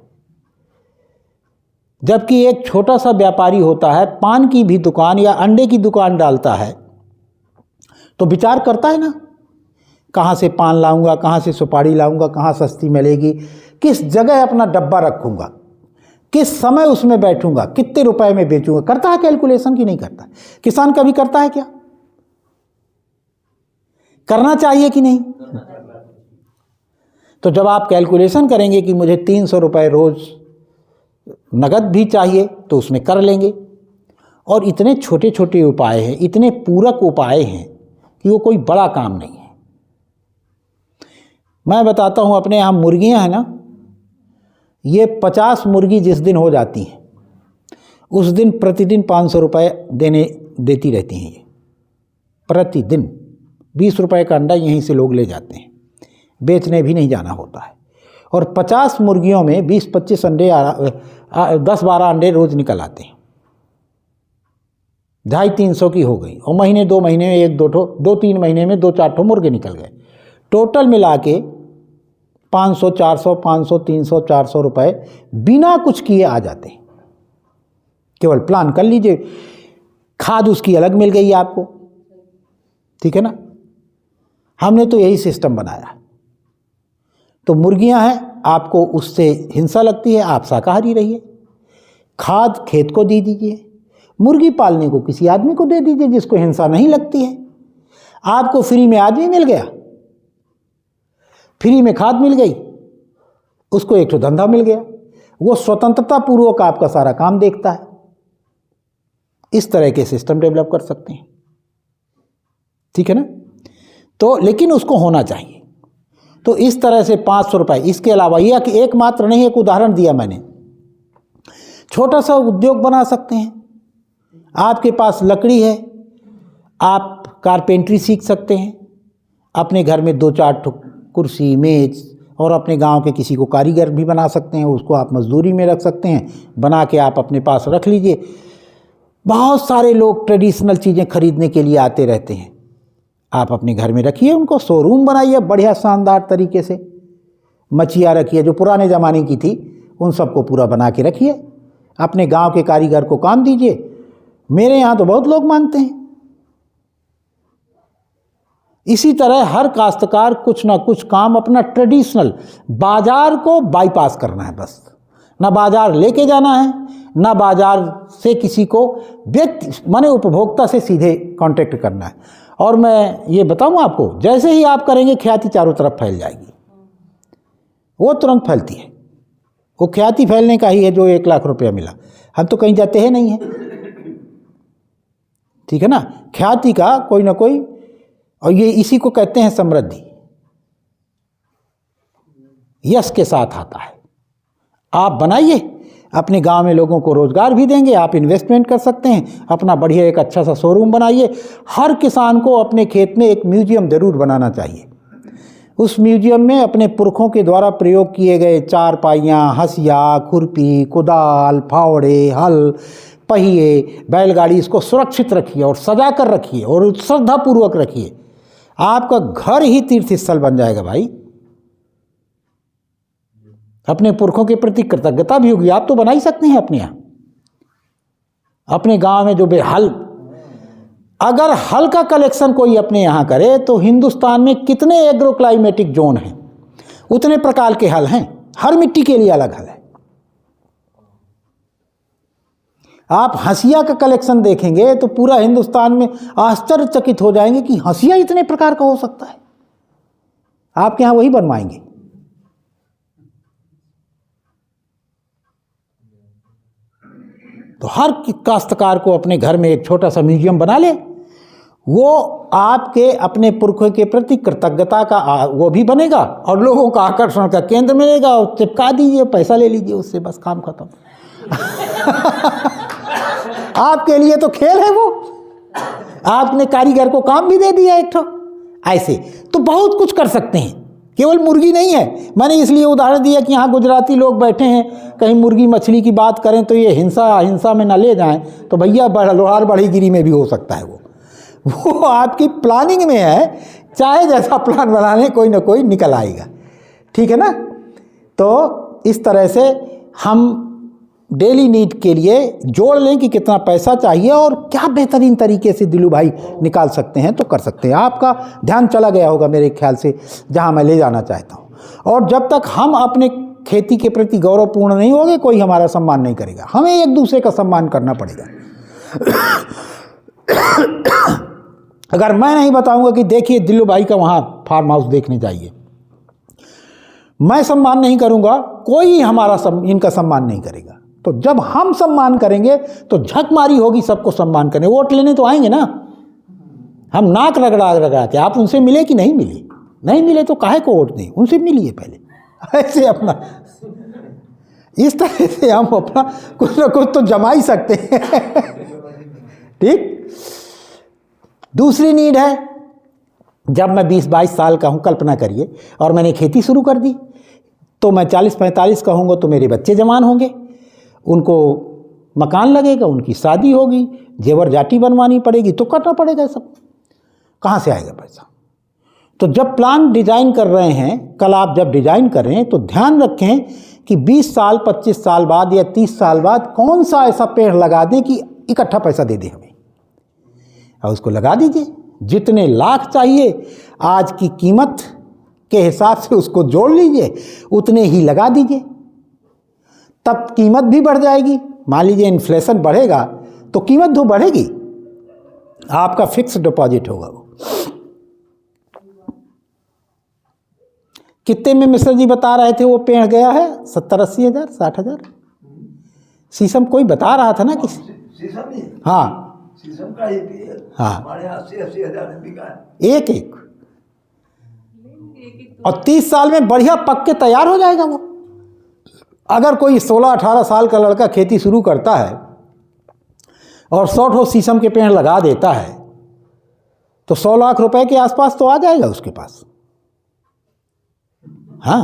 A: जबकि एक छोटा सा व्यापारी होता है, पान की भी दुकान या अंडे की दुकान डालता है तो विचार करता है ना, कहाँ से पान लाऊंगा, कहाँ से सुपारी लाऊंगा, कहाँ सस्ती मिलेगी, किस जगह अपना डब्बा रखूंगा, किस समय उसमें बैठूंगा, कितने रुपए में बेचूंगा। करता है कैलकुलेशन की नहीं करता? किसान कभी करता है क्या? करना चाहिए कि नहीं? तो जब आप कैलकुलेशन करेंगे कि मुझे 300 रुपये रोज नगद भी चाहिए तो उसमें कर लेंगे। और इतने छोटे छोटे उपाय हैं, इतने पूरक उपाय हैं कि वो कोई बड़ा काम नहीं है। मैं बताता हूँ, अपने यहाँ मुर्गियाँ हैं ना, ये 50 मुर्गी जिस दिन हो जाती हैं उस दिन प्रतिदिन 500 रुपये देती रहती हैं। ये प्रतिदिन 20 रुपये का अंडा यहीं से लोग ले जाते हैं, बेचने भी नहीं जाना होता है। और 50 मुर्गियों में 20-25 अंडे 10-12 अंडे रोज निकल आते हैं। 250-300 की हो गई, और महीने 2 महीने में 2-3 महीने में 2-4 ठो मुर्गे निकल गए। टोटल मिला के 500, 400, 500, 300, 400 रुपये बिना कुछ किए आ जाते हैं। केवल प्लान कर लीजिए, खाद उसकी अलग मिल गई आपको, ठीक है ना। हमने तो यही सिस्टम बनाया। तो मुर्गियां हैं, आपको उससे हिंसा लगती है, आप शाकाहारी रहिए। खाद खेत को दे दीजिए, मुर्गी पालने को किसी आदमी को दे दीजिए जिसको हिंसा नहीं लगती है। आपको फ्री में आदमी मिल गया, फ्री में खाद मिल गई, उसको एक तो धंधा मिल गया, वो स्वतंत्रता पूर्वक आपका सारा काम देखता है। इस तरह के सिस्टम डेवलप कर सकते हैं, ठीक है ना। तो लेकिन उसको होना चाहिए। तो इस तरह से 500 रुपये, इसके अलावा यह एक मात्र नहीं, एक उदाहरण दिया मैंने, छोटा सा उद्योग बना सकते हैं। आपके पास लकड़ी है, आप कारपेंट्री सीख सकते हैं, अपने घर में 2-4 कुर्सी मेज, और अपने गांव के किसी को कारीगर भी बना सकते हैं, उसको आप मजदूरी में रख सकते हैं, बना के आप अपने पास रख लीजिए। बहुत सारे लोग ट्रेडिशनल चीज़ें खरीदने के लिए आते रहते हैं, आप अपने घर में रखिए, उनको शोरूम बनाइए बढ़िया शानदार तरीके से। मछियाँ रखिए जो पुराने ज़माने की थी, उन सबको पूरा बना के रखिए, अपने गांव के कारीगर को काम दीजिए। मेरे यहाँ तो बहुत लोग मांगते हैं। इसी तरह हर काश्तकार कुछ ना कुछ काम अपना ट्रेडिशनल, बाजार को बाईपास करना है बस। ना बाजार लेके जाना है, ना बाजार से किसी को व्यक्ति माने उपभोक्ता से सीधे कांटेक्ट करना है। और मैं ये बताऊं आपको, जैसे ही आप करेंगे ख्याति चारों तरफ फैल जाएगी, वो तुरंत फैलती है। वो ख्याति फैलने का ही है जो 1 लाख रुपया मिला। हम तो कहीं जाते हैं नहीं है, ठीक है ना। ख्याति का कोई ना कोई, और ये इसी को कहते हैं समृद्धि, यश के साथ आता है। आप बनाइए, अपने गांव में लोगों को रोजगार भी देंगे, आप इन्वेस्टमेंट कर सकते हैं, अपना बढ़िया एक अच्छा सा शोरूम बनाइए। हर किसान को अपने खेत में एक म्यूजियम जरूर बनाना चाहिए। उस म्यूजियम में अपने पुरखों के द्वारा प्रयोग किए गए चारपाइयाँ, हंसिया, खुरपी, कुदाल, फावड़े, हल, पहिए, बैलगाड़ी, इसको सुरक्षित रखिए और सजा कर रखिए और श्रद्धापूर्वक रखिए। आपका घर ही तीर्थ स्थल बन जाएगा भाई। अपने पुरखों के प्रति कृतज्ञता भी होगी। आप तो बना ही सकते हैं अपने यहाँ, अपने गांव में जो बेहल, अगर हल का कलेक्शन कोई अपने यहाँ करे तो हिंदुस्तान में कितने एग्रो क्लाइमेटिक जोन हैं, उतने प्रकार के हल हैं, हर मिट्टी के लिए अलग हल है। आप हंसिया का कलेक्शन देखेंगे तो पूरा हिंदुस्तान में आश्चर्यचकित हो जाएंगे कि हंसिया इतने प्रकार का हो सकता है। आपके यहाँ वही बनवाएंगे। तो हर काश्तकार को अपने घर में एक छोटा सा म्यूजियम बना ले, वो आपके अपने पुरखों के प्रति कृतज्ञता का वो भी बनेगा और लोगों का आकर्षण का केंद्र मिलेगा। और चिपका दीजिए, पैसा ले लीजिए उससे, बस काम खत्म। आपके लिए तो खेल है वो। आपने कारीगर को काम भी दे दिया एक ठो। ऐसे तो बहुत कुछ कर सकते हैं, केवल मुर्गी नहीं है। मैंने इसलिए उदाहरण दिया कि यहाँ गुजराती लोग बैठे हैं, कहीं मुर्गी मछली की बात करें तो ये हिंसा में ना ले जाएं, तो भैया लोहार बढ़ीगिरी में भी हो सकता है। वो आपकी प्लानिंग में है चाहे जैसा प्लान बना लें कोई ना कोई निकल आएगा, ठीक है ना। तो इस तरह से हम डेली नीड के लिए जोड़ लें कि कितना पैसा चाहिए और क्या बेहतरीन तरीके से दिलू भाई निकाल सकते हैं तो कर सकते हैं। आपका ध्यान चला गया होगा मेरे ख्याल से जहां मैं ले जाना चाहता हूं। और जब तक हम अपने खेती के प्रति गौरवपूर्ण नहीं होंगे कोई हमारा सम्मान नहीं करेगा, हमें एक दूसरे का सम्मान करना पड़ेगा। अगर मैं नहीं बताऊंगा कि देखिए दिल्लू भाई का वहाँ फार्म हाउस देखने जाइए, मैं सम्मान नहीं करूंगा, कोई हमारा इनका सम्मान नहीं करेगा। तो जब हम सम्मान करेंगे तो झकमारी होगी, सबको सम्मान करें। वोट लेने तो आएंगे ना, हम नाक रगड़ा रगड़ा के, आप उनसे मिले कि नहीं मिले, नहीं मिले तो काहे को वोट दें, उनसे मिलिए पहले। ऐसे अपना इस तरह से हम अपना कुछ ना कुछ तो जमा ही सकते हैं। ठीक। दूसरी नीड है, जब मैं 20-22 साल का हूँ, कल्पना करिए, और मैंने खेती शुरू कर दी, तो मैं 40-45 का होऊंगा तो मेरे बच्चे जवान होंगे, उनको मकान लगेगा, उनकी शादी होगी, जेवर जाटी बनवानी पड़ेगी, तो करना पड़ेगा सब। कहाँ से आएगा पैसा? तो जब प्लान डिजाइन कर रहे हैं, कल आप जब डिजाइन कर रहे हैं तो ध्यान रखें कि 20 साल 25 साल बाद या 30 साल बाद कौन सा ऐसा पेड़ लगा दें कि इकट्ठा पैसा दे दे हमें, और उसको लगा दीजिए। जितने लाख चाहिए आज की कीमत के हिसाब से उसको जोड़ लीजिए, उतने ही लगा दीजिए, तब कीमत भी बढ़ जाएगी। मान लीजिए इन्फ्लेशन बढ़ेगा तो कीमत तो बढ़ेगी, आपका फिक्स डिपॉजिट होगा वो। कितने में मिश्र जी बता रहे थे वो पेड़ गया है? 70-80 हज़ार, 60 हज़ार। शीशम कोई बता रहा था ना कि
C: शीशम नहीं,
A: हाँ
C: शीशम का ही पेड़
A: हाँ
C: हमारे यहाँ 80-80 हज़ार में बिका है।
A: एक एक, और 30 साल में बढ़िया पक के तैयार हो जाएगा वो। अगर कोई 16-18 साल का लड़का खेती शुरू करता है और 100 शीशम के पेड़ लगा देता है तो 100 लाख रुपए के आसपास तो आ जाएगा उसके पास। हाँ,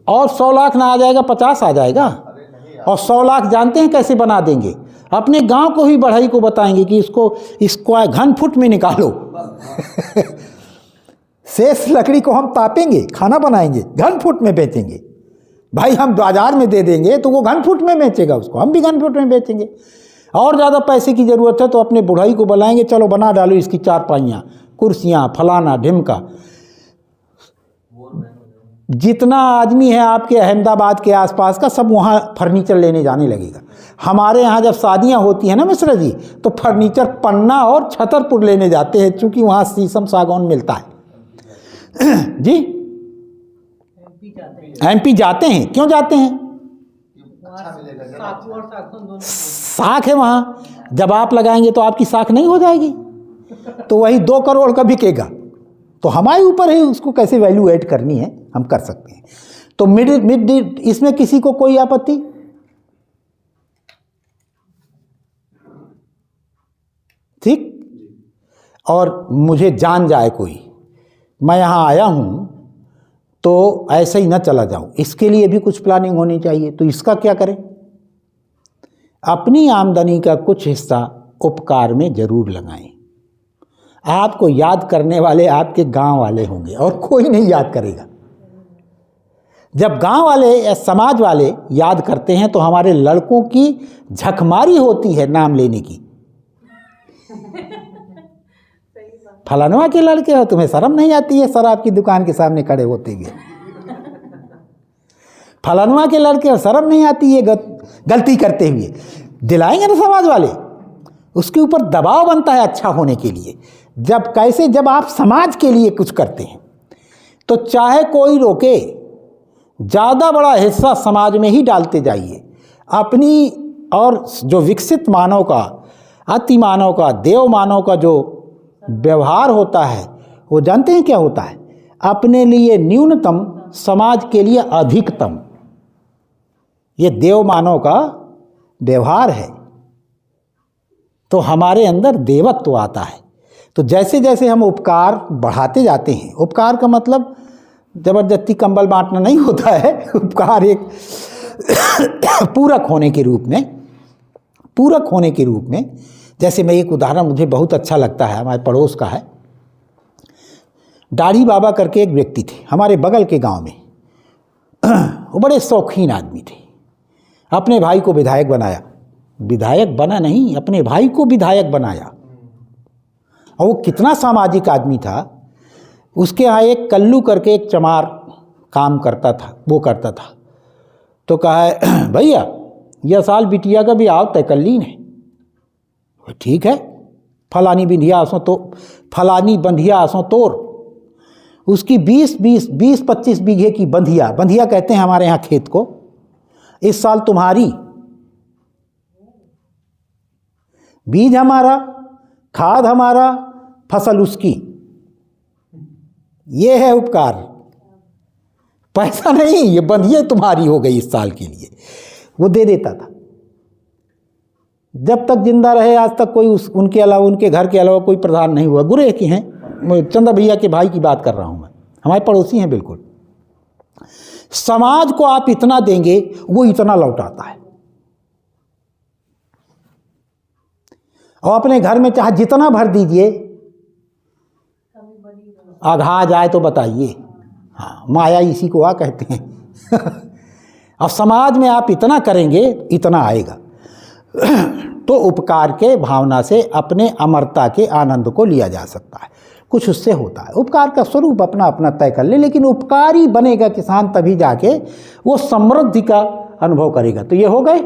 A: और 100 लाख ना आ जाएगा 50 आ जाएगा। और 100 लाख जानते हैं कैसे बना देंगे? अपने गांव को ही बढ़ई को बताएंगे कि इसको घन फुट में निकालो। शेष लकड़ी को हम तापेंगे, खाना बनाएंगे, घन फुट में बेचेंगे। भाई हम बाजार में दे देंगे तो वो घन फुट में बेचेगा उसको, हम भी घन फुट में बेचेंगे। और ज़्यादा पैसे की ज़रूरत है तो अपने बुढ़ाई को बुलाएंगे, चलो बना डालो इसकी चारपाइयाँ, कुर्सियाँ, फलाना ढिमका। जितना आदमी है आपके अहमदाबाद के आसपास का सब वहाँ फर्नीचर लेने जाने लगेगा। हमारे यहाँ जब शादियाँ होती हैं ना मिश्रा जी, तो फर्नीचर पन्ना और छतरपुर लेने जाते हैं, क्योंकि वहाँ शीशम सागौन मिलता है। जी एमपी जाते हैं, क्यों जाते हैं? साख है वहाँ, जब आप लगाएंगे तो आपकी साख नहीं हो जाएगी, तो वही 2 करोड़ का बिकेगा। तो हमारे ऊपर है उसको कैसे वैल्यू ऐड करनी है, हम कर सकते हैं। तो मिड इसमें किसी को कोई आपत्ति? ठीक। और मुझे जान जाए कोई, मैं यहाँ आया हूँ तो ऐसे ही ना चला जाऊँ, इसके लिए भी कुछ प्लानिंग होनी चाहिए। तो इसका क्या करें? अपनी आमदनी का कुछ हिस्सा उपकार में जरूर लगाएं। आपको याद करने वाले आपके गांव वाले होंगे और कोई नहीं याद करेगा। जब गांव वाले या समाज वाले याद करते हैं तो हमारे लड़कों की झकमारी होती है नाम लेने की। फलानवा के लड़के हो, तुम्हें शर्म नहीं आती है शराब की दुकान के सामने खड़े होते हुए? फलानवा के लड़के हो, शर्म नहीं आती है गलती करते हुए? दिलाएंगे ना समाज वाले, उसके ऊपर दबाव बनता है अच्छा होने के लिए। जब आप समाज के लिए कुछ करते हैं तो चाहे कोई रोके, ज़्यादा बड़ा हिस्सा समाज में ही डालते जाइए अपनी। और जो विकसित मानव का, अति मानव का, देव मानव का जो व्यवहार होता है वो जानते हैं क्या होता है? अपने लिए न्यूनतम, समाज के लिए अधिकतम। ये देव मानव का व्यवहार है। तो हमारे अंदर देवत्व आता है। तो जैसे जैसे हम उपकार बढ़ाते जाते हैं, उपकार का मतलब जबरदस्ती कंबल बांटना नहीं होता है। उपकार एक पूरक होने के रूप में, जैसे मैं एक उदाहरण मुझे बहुत अच्छा लगता है, हमारे पड़ोस का है। दाढ़ी बाबा करके एक व्यक्ति थे हमारे बगल के गांव में। वो बड़े शौकीन आदमी थे। अपने भाई को विधायक बनाया, विधायक बना नहीं, अपने भाई को विधायक बनाया। और वो कितना सामाजिक आदमी था। उसके यहाँ एक कल्लू करके एक चमार काम करता था, वो करता था। तो कहा है भैया यह साल बिटिया का भी आओ तय कर लीन है। ठीक है, फलानी बिंधिया आसों तो फलानी बंधिया आसों तोर। उसकी 20-25 बीघे की बंधिया, बंधिया कहते हैं हमारे यहाँ खेत को, इस साल तुम्हारी। बीज हमारा, खाद हमारा, फसल उसकी। ये है उपकार, पैसा नहीं, ये बंधिया तुम्हारी हो गई इस साल के लिए। वो दे देता था। जब तक जिंदा रहे आज तक कोई उनके अलावा, उनके घर के अलावा कोई प्रधान नहीं हुआ। गुरे की हैं, चंद्र भैया के भाई की बात कर रहा हूं मैं, हमारे पड़ोसी हैं बिल्कुल। समाज को आप इतना देंगे वो इतना लौटाता है। और अपने घर में चाहे जितना भर दीजिए, आघा जाए तो बताइए। हाँ, माया इसी को आ कहते हैं। और समाज में आप इतना करेंगे इतना आएगा। तो उपकार के भावना से अपने अमरता के आनंद को लिया जा सकता है, कुछ उससे होता है। उपकार का स्वरूप अपना अपना तय कर ले, लेकिन उपकारी बनेगा किसान तभी जाके वो समृद्धि का अनुभव करेगा। तो ये हो गए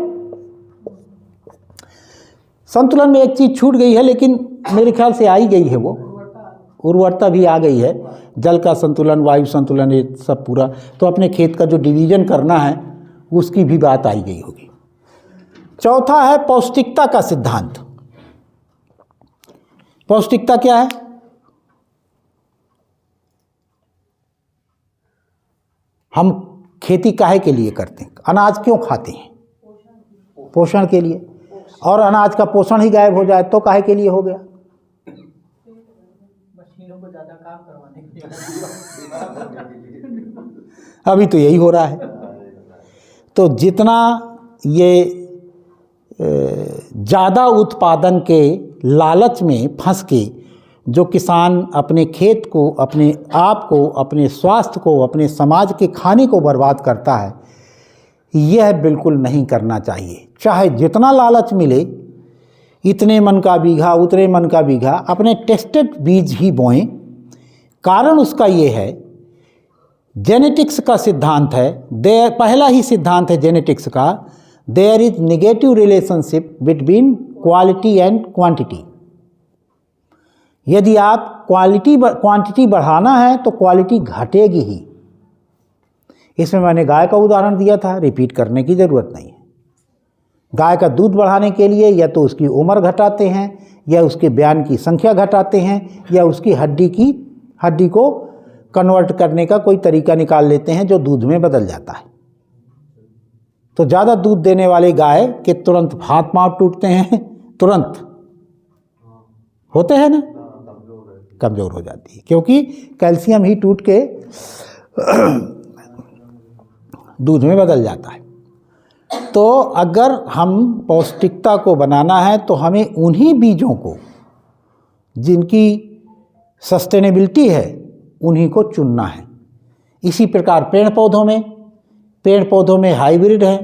A: संतुलन में। एक चीज छूट गई है लेकिन मेरे ख्याल से आई गई है, वो उर्वरता भी आ गई है। जल का संतुलन, वायु संतुलन, ये सब पूरा। तो अपने खेत का जो डिवीजन करना है उसकी भी बात आई गई होगी। चौथा है पौष्टिकता का सिद्धांत। पौष्टिकता क्या है? हम खेती काहे के लिए करते हैं? अनाज क्यों खाते हैं? पोषण के लिए। और अनाज का पोषण ही गायब हो जाए तो काहे के लिए हो गया?
B: मशीनों को ज्यादा काम करवाने के लिए।
A: अभी तो यही हो रहा है। तो जितना ये ज़्यादा उत्पादन के लालच में फंस के जो किसान अपने खेत को, अपने आप को, अपने स्वास्थ्य को, अपने समाज के खाने को बर्बाद करता है, यह बिल्कुल नहीं करना चाहिए। चाहे जितना लालच मिले, इतने मन का बीघा, उतने मन का बीघा, अपने टेस्टेड बीज ही बोएं। कारण उसका ये है, जेनेटिक्स का सिद्धांत है। पहला ही सिद्धांत है जेनेटिक्स का, there is negative relationship between quality and quantity. यदि आप क्वांटिटी बढ़ाना है तो क्वालिटी घटेगी ही। इसमें मैंने गाय का उदाहरण दिया था, रिपीट करने की ज़रूरत नहीं है। गाय का दूध बढ़ाने के लिए या तो उसकी उम्र घटाते हैं, या उसके बयान की संख्या घटाते हैं, या उसकी हड्डी को कन्वर्ट करने का कोई तरीका निकाल लेते हैं जो दूध में बदल जाता है। तो ज़्यादा दूध देने वाली गाय के तुरंत हाथ पांव टूटते हैं, तुरंत होते हैं ना, कमज़ोर हो जाती है, क्योंकि कैल्शियम ही टूट के दूध में बदल जाता है। तो अगर हम पौष्टिकता को बनाना है तो हमें उन्हीं बीजों को जिनकी सस्टेनेबिलिटी है उन्हीं को चुनना है। इसी प्रकार पेड़ पौधों में हाइब्रिड है।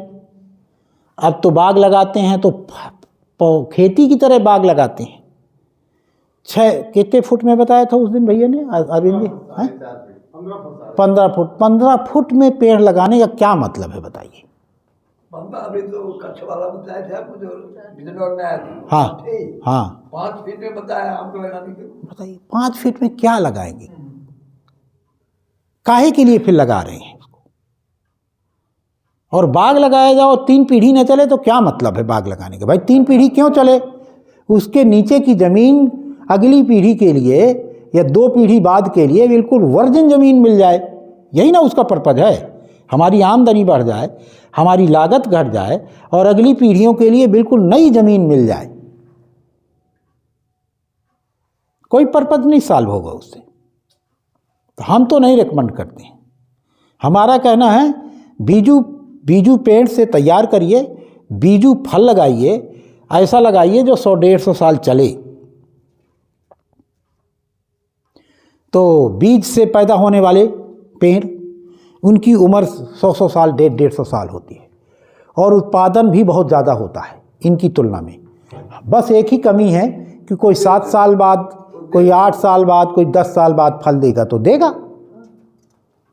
A: अब तो बाग लगाते हैं तो खेती की तरह बाग लगाते हैं। 6 कितने फुट में बताया था उस दिन भैया ने, अरविंद जी? 15 फुट में पेड़ लगाने का क्या मतलब है बताइए?
C: अभी तो कच्छ वाला बताया था आपको, जो बिजनौर में आया था।
A: हाँ हाँ,
C: 5 फीट में बताया आपको लगाने के।
A: बताइए 5 फीट में क्या लगाएंगे? काहे के लिए फिर लगा रहे हैं उसको? और बाग लगाया जाओ 3 पीढ़ी न चले तो क्या मतलब है बाग लगाने का? भाई 3 पीढ़ी क्यों चले? उसके नीचे की जमीन अगली पीढ़ी के लिए या 2 पीढ़ी बाद के लिए बिल्कुल वर्जिन जमीन मिल जाए, यही ना उसका पर्पज है। हमारी आमदनी बढ़ जाए, हमारी लागत घट जाए और अगली पीढ़ियों के लिए बिल्कुल नई जमीन मिल जाए। कोई पर्पज नहीं सॉल्व होगा उससे। तो हम तो नहीं रेकमेंड करते हैं। हमारा कहना है बीजू पेड़ से तैयार करिए, बीजू फल लगाइए, ऐसा लगाइए जो 100-150 साल चले। तो बीज से पैदा होने वाले पेड़, उनकी उम्र 100 साल 150 साल होती है और उत्पादन भी बहुत ज़्यादा होता है इनकी तुलना में। बस एक ही कमी है कि कोई 7 साल बाद, कोई 8 साल बाद, कोई 10 साल बाद फल देगा तो देगा।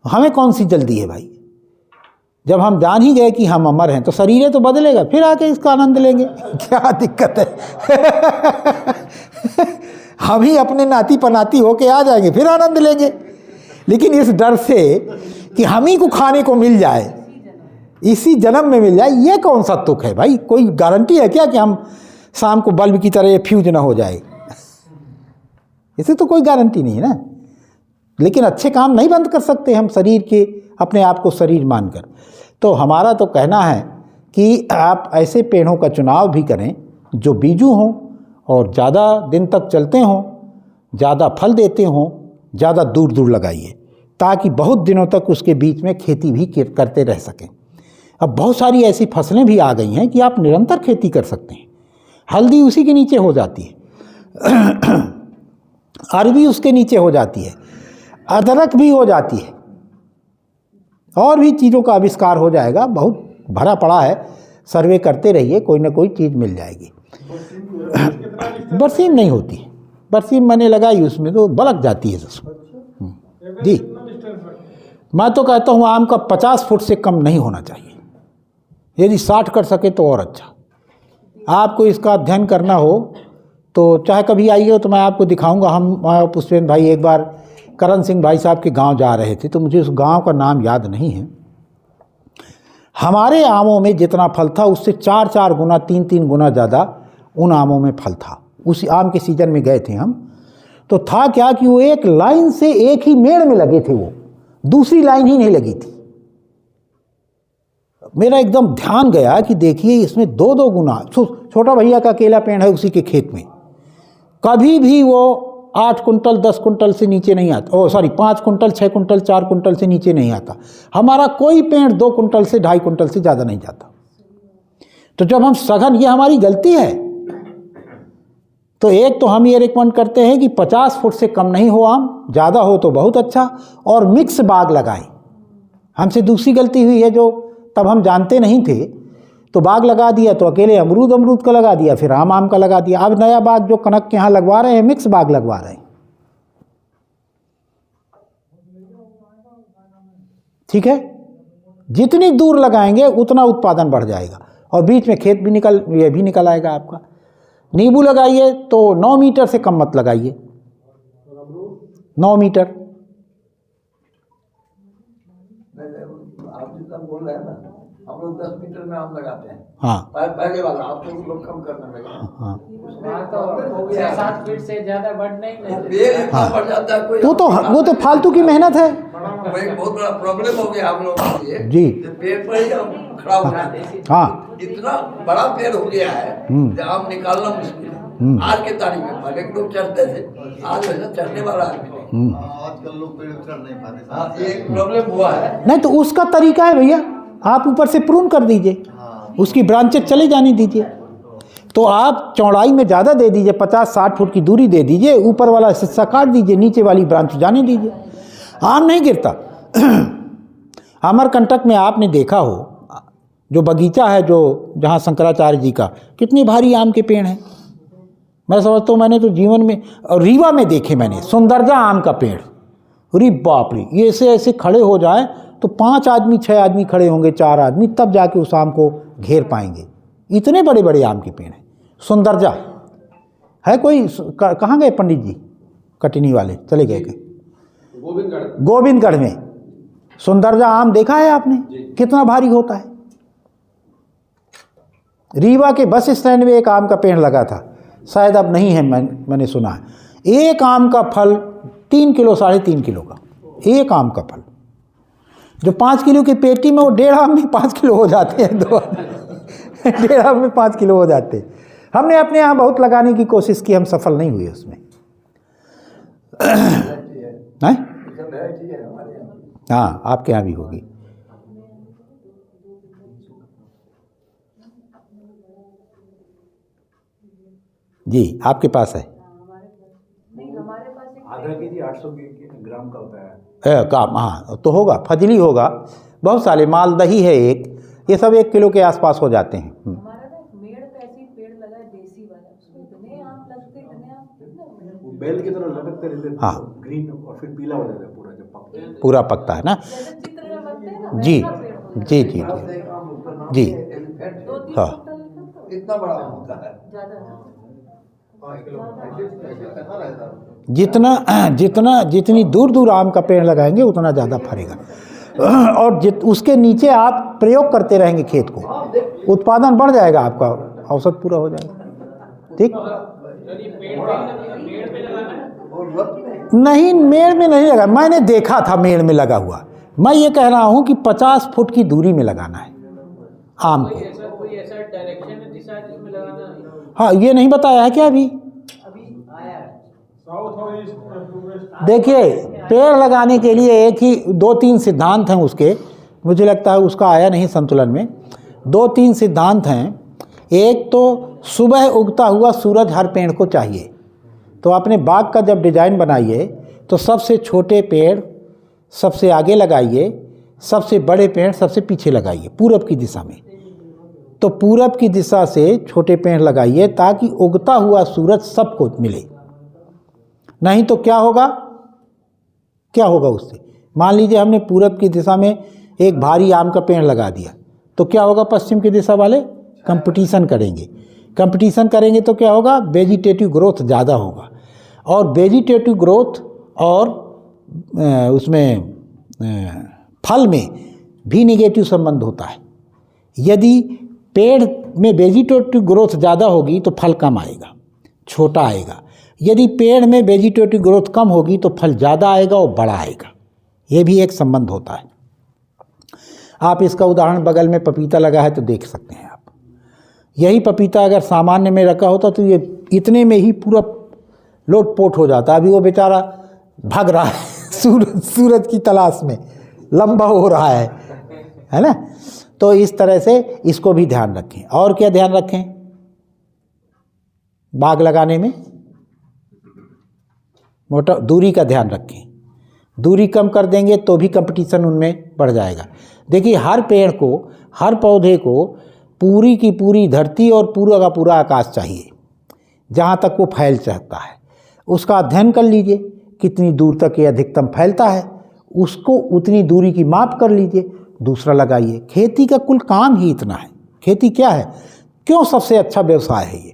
A: हमें कौन सी जल्दी है भाई? जब हम जान ही गए कि हम अमर हैं तो शरीर तो बदलेगा, फिर आके इसका आनंद लेंगे। क्या दिक्कत है? हम ही अपने नाती पनाती होके आ जाएंगे, फिर आनंद लेंगे। लेकिन इस डर से कि हम ही को खाने को मिल जाए, इसी जन्म में मिल जाए, ये कौन सा तुक है भाई? कोई गारंटी है क्या कि हम शाम को बल्ब की तरह फ्यूज ना हो जाए? इसे तो कोई गारंटी नहीं है ना। लेकिन अच्छे काम नहीं बंद कर सकते हम शरीर के, अपने आप को शरीर मानकर। तो हमारा तो कहना है कि आप ऐसे पेड़ों का चुनाव भी करें जो बीजू हों और ज़्यादा दिन तक चलते हों, ज़्यादा फल देते हों, ज़्यादा दूर दूर लगाइए ताकि बहुत दिनों तक उसके बीच में खेती भी करते रह सकें। अब बहुत सारी ऐसी फसलें भी आ गई हैं कि आप निरंतर खेती कर सकते हैं। हल्दी उसी के नीचे हो जाती है, अरबी उसके नीचे हो जाती है, अदरक भी हो जाती है, और भी चीज़ों का आविष्कार हो जाएगा। बहुत भरा पड़ा है, सर्वे करते रहिए, कोई ना कोई चीज़ मिल जाएगी। बरसीम नहीं होती, बरसीम मैंने लगाई, उसमें तो बलक जाती है जी। मैं तो कहता हूँ आम का 50 फुट से कम नहीं होना चाहिए, यदि 60 कर सके तो और अच्छा। आपको इसका अध्ययन करना हो तो चाहे कभी आइए तो मैं आपको दिखाऊंगा। हम पुष्पेंद्र भाई एक बार करण सिंह भाई साहब के गांव जा रहे थे, तो मुझे उस गांव का नाम याद नहीं है। हमारे आमों में जितना फल था उससे 4-4 गुना 3-3 गुना ज़्यादा उन आमों में फल था। उसी आम के सीजन में गए थे हम, तो था क्या कि वो एक लाइन से एक ही मेड़ में लगे थे, वो दूसरी लाइन ही नहीं लगी थी। मेरा एकदम ध्यान गया कि देखिए इसमें 2-2 गुना। छोटा भैया का केला पेड़ है उसी के खेत में, कभी भी वो 8 कुंटल 10 कुंटल से नीचे नहीं आता, 5 कुंटल 6 कुंटल 4 कुंटल से नीचे नहीं आता। हमारा कोई पेड़ 2 कुंटल से 2.5 कुंटल से ज़्यादा नहीं जाता। तो जब हम सघन, ये हमारी गलती है। तो एक तो हम ये रिकमेंड करते हैं कि 50 फुट से कम नहीं हो आम, ज़्यादा हो तो बहुत अच्छा, और मिक्स बाग लगाएं। हमसे दूसरी गलती हुई है, जो तब हम जानते नहीं थे तो बाग लगा दिया, तो अकेले अमरूद का लगा दिया, फिर आम का लगा दिया। अब नया बाग जो कनक के यहाँ लगवा रहे हैं, मिक्स बाग लगवा रहे हैं। ठीक है, जितनी दूर लगाएंगे उतना उत्पादन बढ़ जाएगा और बीच में खेत भी निकल आएगा आपका। नींबू लगाइए तो 9 मीटर से कम मत लगाइए, 9 मीटर।
C: आप जितना बोल रहे हैं ना, हम लोग 10 मीटर में आम लगाते हैं।
A: हाँ,
C: पहले वाला आप लोग कम करने लगे।
A: हाँ,
D: तो 6-7 फीट से ज्यादा बढ़ नहीं लेते।
C: पेड़ इतना बढ़ जाता है, कोई
A: वो तो फालतू की मेहनत है।
C: वो एक बहुत बड़ा प्रॉब्लम हो गया हम लोगों के लिए
A: जी।
C: कि पेड़ पर ही हम खड़ा हो जाते हैं।
A: हाँ,
C: इतना बड़ा पेड़ हो गया है कि आम निकालना मुश्किल है आज के तारीख में। पहले के लोग चढ़ते थे, आज वैसे चढ़ने वाला आदमी नहीं।
B: आजकल लोग पेड़ चढ़ नहीं पाते।
C: हाँ, ये एक प्रॉब्लम हुआ है।
A: नहीं तो उसका तरीका है भैया, आप ऊपर से प्रून कर दीजिए, उसकी ब्रांचेज चले जाने दीजिए। तो आप चौड़ाई में ज़्यादा दे दीजिए, 50-60 फुट की दूरी दे दीजिए, ऊपर वाला हिस्सा काट दीजिए, नीचे वाली ब्रांच जाने दीजिए, आम नहीं गिरता। अमरकंटक में आपने देखा हो जो बगीचा है, जो जहाँ शंकराचार्य जी का, कितनी भारी आम के पेड़ हैं। मैं समझता हूँ, मैंने तो जीवन में रीवा में देखे मैंने सुंदरजा आम का पेड़। अरे बाप रे, ये ऐसे खड़े हो जाए तो 5 आदमी 6 आदमी खड़े होंगे, 4 आदमी, तब जाके उस आम को घेर पाएंगे। इतने बड़े बड़े आम के पेड़ हैं। सुंदरजा है, कोई कहाँ गए पंडित जी कटनी वाले, चले गए कहीं गोविंदगढ़ में। सुंदरजा आम देखा है आपने, कितना भारी होता है। रीवा के बस स्टैंड में एक आम का पेड़ लगा था, शायद अब नहीं है, मैंने सुना है। एक आम का फल 3 किलो 3.5 किलो का, एक आम का फल। जो 5 किलो की पेटी में, वो 1.5 आम में 5 किलो हो जाते हैं। 1.5 आम में 5 किलो हो जाते हैं। हमने अपने यहाँ बहुत लगाने की कोशिश की, हम सफल नहीं हुए उसमें। हाँ, आपके यहाँ भी होगी। जी, आपके पास है।
D: नहीं, हमारे पास एक
E: आधा केजी 800 ग्राम का होता है।
A: काम, हाँ तो होगा, फजली होगा, बहुत सारे, मालदही है एक, ये सब 1 किलो के आसपास हो जाते हैं।
F: हमारा ना एक मेड़ पे ऐसी पेड़ लगा है देसी वाला, उसमें इतने आम लगते, इतने आम, कितना
E: वो बेल की तरह लटकते रहते हैं,
A: हाँ।
E: ग्रीन, और फिर पीला हो जाता है पूरा जब पकते हैं।
A: पूरा पकता है ना।
F: जैसे चित्र में बनते हैं ना,
A: जी
F: वैसा पेड़ होता है।
A: जी जी जी जी।
F: 2-3
A: हाँ।
F: क्विंटल निकलता है।
C: इतना बड़ा होता है।
F: ज्यादा
A: जितनी दूर दूर आम का पेड़ लगाएंगे उतना ज़्यादा फरेगा। और उसके नीचे आप प्रयोग करते रहेंगे खेत को, उत्पादन बढ़ जाएगा, आपका औसत पूरा हो जाएगा। ठीक, नहीं मेड़ में नहीं लगा, मैंने देखा था मेड़ में लगा हुआ। मैं ये कह रहा हूँ कि 50 फुट की दूरी में लगाना है आम को।
D: कोई ऐसा डायरेक्शन है, दिशा जिसमें लगाना है?
A: हाँ, ये नहीं बताया है क्या अभी?
D: आया है।
A: देखिए, पेड़ लगाने के लिए एक ही 2-3 सिद्धांत हैं उसके, मुझे लगता है उसका आया नहीं संतुलन में। 2-3 सिद्धांत हैं। एक तो सुबह उगता हुआ सूरज हर पेड़ को चाहिए। तो अपने बाग का जब डिज़ाइन बनाइए तो सबसे छोटे पेड़ सबसे आगे लगाइए, सबसे बड़े पेड़ सबसे पीछे लगाइए, पूरब की दिशा में। तो पूरब की दिशा से छोटे पेड़ लगाइए ताकि उगता हुआ सूरज सबको मिले। नहीं तो क्या होगा उससे? मान लीजिए हमने पूरब की दिशा में एक भारी आम का पेड़ लगा दिया, तो क्या होगा? पश्चिम की दिशा वाले कंपटीशन करेंगे तो क्या होगा? वेजिटेटिव ग्रोथ ज़्यादा होगा। और वेजिटेटिव ग्रोथ और उसमें फल में भी निगेटिव संबंध होता है। यदि पेड़ में वेजिटेटिव ग्रोथ ज़्यादा होगी तो फल कम आएगा, छोटा आएगा। यदि पेड़ में वेजिटेटिव ग्रोथ कम होगी तो फल ज़्यादा आएगा और बड़ा आएगा। ये भी एक संबंध होता है। आप इसका उदाहरण, बगल में पपीता लगा है तो देख सकते हैं आप। यही पपीता अगर सामान्य में रखा होता तो ये इतने में ही पूरा लोटपोट हो जाता। अभी वो बेचारा भाग रहा है सूरज की तलाश में, लंबा हो रहा है ना। तो इस तरह से इसको भी ध्यान रखें। और क्या ध्यान रखें बाग लगाने में? मोटा दूरी का ध्यान रखें। दूरी कम कर देंगे तो भी कंपटीशन उनमें बढ़ जाएगा। देखिए, हर पेड़ को, हर पौधे को पूरी की पूरी धरती और पूरा का पूरा आकाश चाहिए, जहाँ तक वो फैल सकता है। उसका अध्ययन कर लीजिए, कितनी दूर तक ये अधिकतम फैलता है, उसको उतनी दूरी की माप कर लीजिए, दूसरा लगाइए। खेती का कुल काम ही इतना है। खेती क्या है, क्यों सबसे अच्छा व्यवसाय है ये?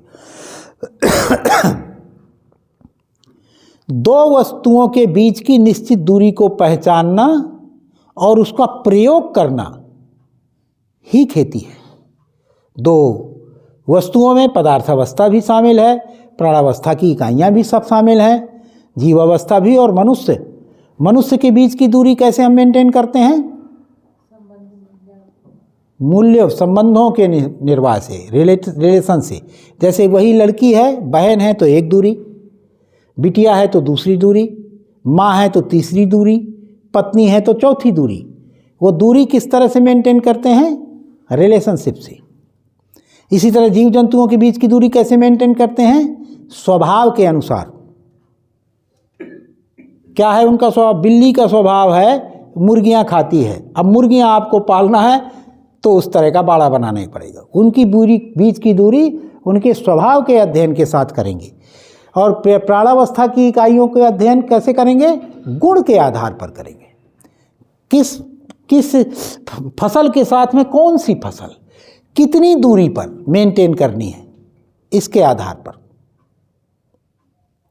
A: 2 वस्तुओं के बीच की निश्चित दूरी को पहचानना और उसका प्रयोग करना ही खेती है। 2 वस्तुओं में पदार्थावस्था भी शामिल है, प्राणावस्था की इकाइयाँ भी सब शामिल हैं, जीवावस्था भी, और मनुष्य के बीच की दूरी कैसे हम मेंटेन करते हैं? मूल्य संबंधों के निर्वाह से, रिलेशन से। जैसे वही लड़की है, बहन है तो एक दूरी, बिटिया है तो दूसरी दूरी, माँ है तो तीसरी दूरी, पत्नी है तो चौथी दूरी। वो दूरी किस तरह से मेंटेन करते हैं? रिलेशनशिप से। इसी तरह जीव जंतुओं के बीच की दूरी कैसे मेंटेन करते हैं? स्वभाव के अनुसार। क्या है उनका स्वभाव? बिल्ली का स्वभाव है मुर्गियां खाती है। अब मुर्गियां आपको पालना है तो उस तरह का बाड़ा बनाना ही पड़ेगा। उनकी बीच की दूरी उनके स्वभाव के अध्ययन के साथ करेंगे। और प्राणावस्था की इकाइयों के अध्ययन कैसे करेंगे? गुण के आधार पर करेंगे। किस फसल के साथ में कौन सी फसल कितनी दूरी पर मेंटेन करनी है, इसके आधार पर।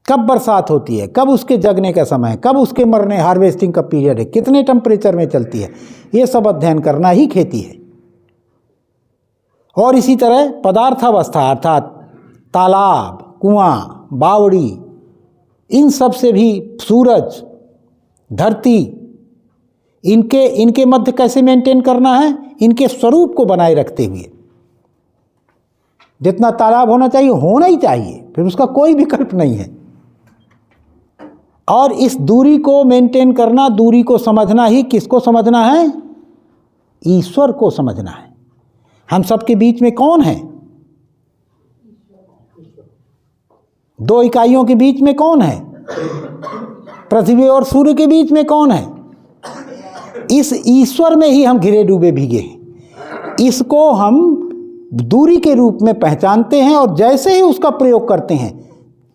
A: कब बरसात होती है, कब उसके जगने का समय है, कब उसके मरने, हार्वेस्टिंग का पीरियड है, कितने टेम्परेचर में चलती है, ये सब अध्ययन करना ही खेती है। और इसी तरह पदार्थावस्था अर्थात तालाब, कुआं, बावड़ी, इन सब से भी सूरज, धरती, इनके मध्य कैसे मेंटेन करना है? इनके स्वरूप को बनाए रखते हुए। जितना तालाब होना चाहिए होना ही चाहिए, फिर उसका कोई विकल्प नहीं है। और इस दूरी को मेंटेन करना, दूरी को समझना ही किसको समझना है? ईश्वर को समझना है। हम सबके बीच में कौन है? 2 इकाइयों के बीच में कौन है? पृथ्वी और सूर्य के बीच में कौन है? इस ईश्वर में ही हम घिरे डूबे भीगे हैं। इसको हम दूरी के रूप में पहचानते हैं और जैसे ही उसका प्रयोग करते हैं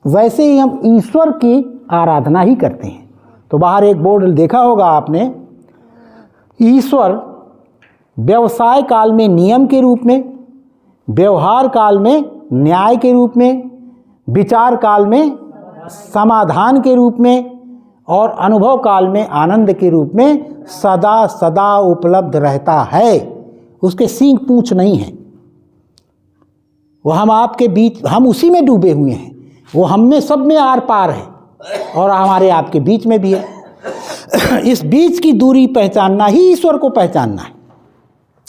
A: वैसे ही हम ईश्वर की आराधना ही करते हैं। तो बाहर एक बोर्ड देखा होगा आपने, ईश्वर व्यवसाय काल में नियम के रूप में, व्यवहार काल में न्याय के रूप में, विचार काल में समाधान के रूप में और अनुभव काल में आनंद के रूप में सदा सदा उपलब्ध रहता है। उसके सींग पूंछ नहीं है। वो हम आपके बीच, हम उसी में डूबे हुए हैं। वो हम में सब में आर पार है और हमारे आपके बीच में भी है। इस बीच की दूरी पहचानना ही ईश्वर को पहचानना है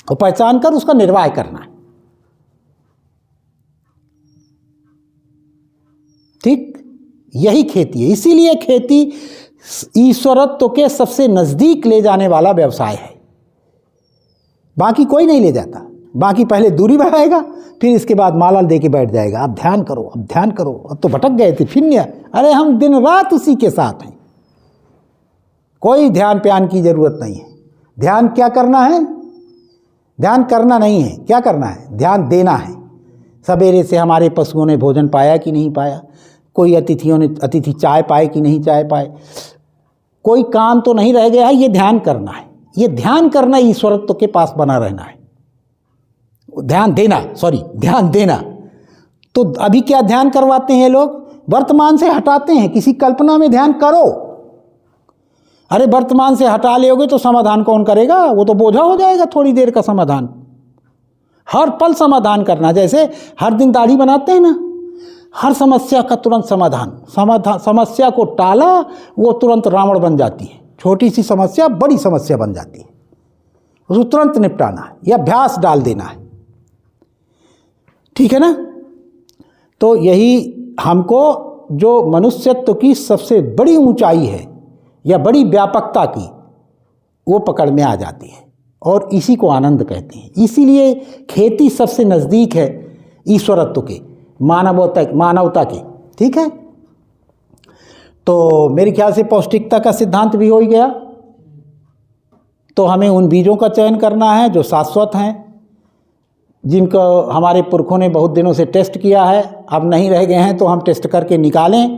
A: और पहचान कर उसका निर्वाह करना है। ठीक, यही खेती है। इसीलिए खेती ईश्वरत्व के सबसे नज़दीक ले जाने वाला व्यवसाय है। बाकी कोई नहीं ले जाता। बाकी पहले दूरी बढ़ाएगा, फिर इसके बाद माला दे के बैठ जाएगा, अब ध्यान करो, अब ध्यान करो, अब तो भटक गए थे फिर नहीं। अरे हम दिन रात उसी के साथ हैं। कोई ध्यान प्यान की ज़रूरत नहीं है। ध्यान क्या करना है? ध्यान करना नहीं है, क्या करना है? ध्यान देना है। सवेरे से हमारे पशुओं ने भोजन पाया कि नहीं पाया, कोई अतिथि चाय पाए कि नहीं चाय पाए, कोई काम तो नहीं रह गया है, ये ध्यान करना है। ये ध्यान करना ईश्वरत्व के पास बना रहना है। ध्यान देना। तो अभी क्या ध्यान करवाते हैं लोग? वर्तमान से हटाते हैं, किसी कल्पना में ध्यान करो। अरे वर्तमान से हटा लोगे तो समाधान कौन करेगा? वो तो बोझा हो जाएगा थोड़ी देर का समाधान। हर पल समाधान करना, जैसे हर दिन दाढ़ी बनाते हैं ना, हर समस्या का तुरंत समाधान। समस्या को टाला, वो तुरंत रावण बन जाती है। छोटी सी समस्या बड़ी समस्या बन जाती है। उसको तुरंत निपटाना है या अभ्यास डाल देना है। ठीक है ना? तो यही हमको जो मनुष्यत्व की सबसे बड़ी ऊंचाई है या बड़ी व्यापकता की, वो पकड़ में आ जाती है और इसी को आनंद कहते हैं। इसीलिए खेती सबसे नज़दीक है ईश्वरत्व के, मानवता के। ठीक है? तो मेरे ख्याल से पौष्टिकता का सिद्धांत भी हो ही गया। तो हमें उन बीजों का चयन करना है जो शाश्वत हैं, जिनको हमारे पुरखों ने बहुत दिनों से टेस्ट किया है, अब नहीं रह गए हैं तो हम टेस्ट करके निकालें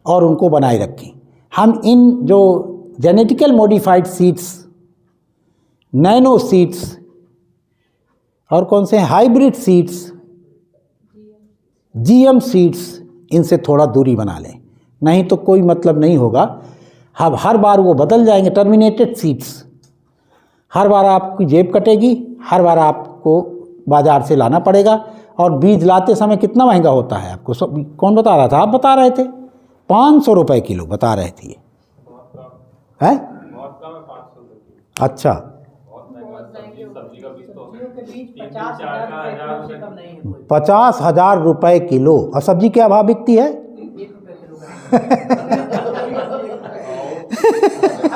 A: और उनको बनाए रखें। हम इन जो genetical modified seeds, nano seeds और कौन से हाइब्रिड सीड्स, जीएम सीड्स, इनसे थोड़ा दूरी बना लें, नहीं तो कोई मतलब नहीं होगा। अब हर बार वो बदल जाएंगे। टर्मिनेटेड सीड्स, हर बार आपकी जेब कटेगी, हर बार आपको बाज़ार से लाना पड़ेगा। और बीज लाते समय कितना महंगा होता है आपको कौन बता रहा था? आप बता रहे थे 500 रुपये किलो बता रहे थे। हैं? अच्छा, 50,000 रुपये किलो। और सब्जी क्या भाव बिकती है?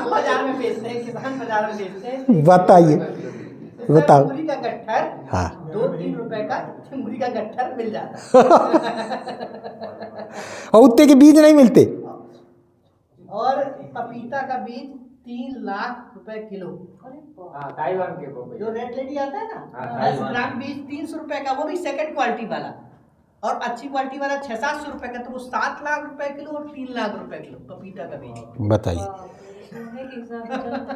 B: बाजार में बेचते हैं, किसान बाजार में बेचते हैं।
A: बताइए, बताओ।
B: मूली का गट्ठर,
A: हाँ,
B: 2-3 रुपए का मूली का गट्ठर मिल जाता
A: और उतने के बीज नहीं मिलते।
B: और पपीता का बीज 3 लाख रुपए किलो।
D: ताइवान के पपीते
B: जो रेड लेडी आता है ना,
D: हाँ,
B: 10 ग्राम बीज 300 रुपए का, वो भी सेकंड क्वालिटी वाला। और अच्छी क्वालिटी वाला 600-700 रुपए का, तो वो 7 लाख रुपए किलो और 3 लाख रुपए किलो पपीता का बीज।
A: बताइए।
F: सोने के हिसाब से चलता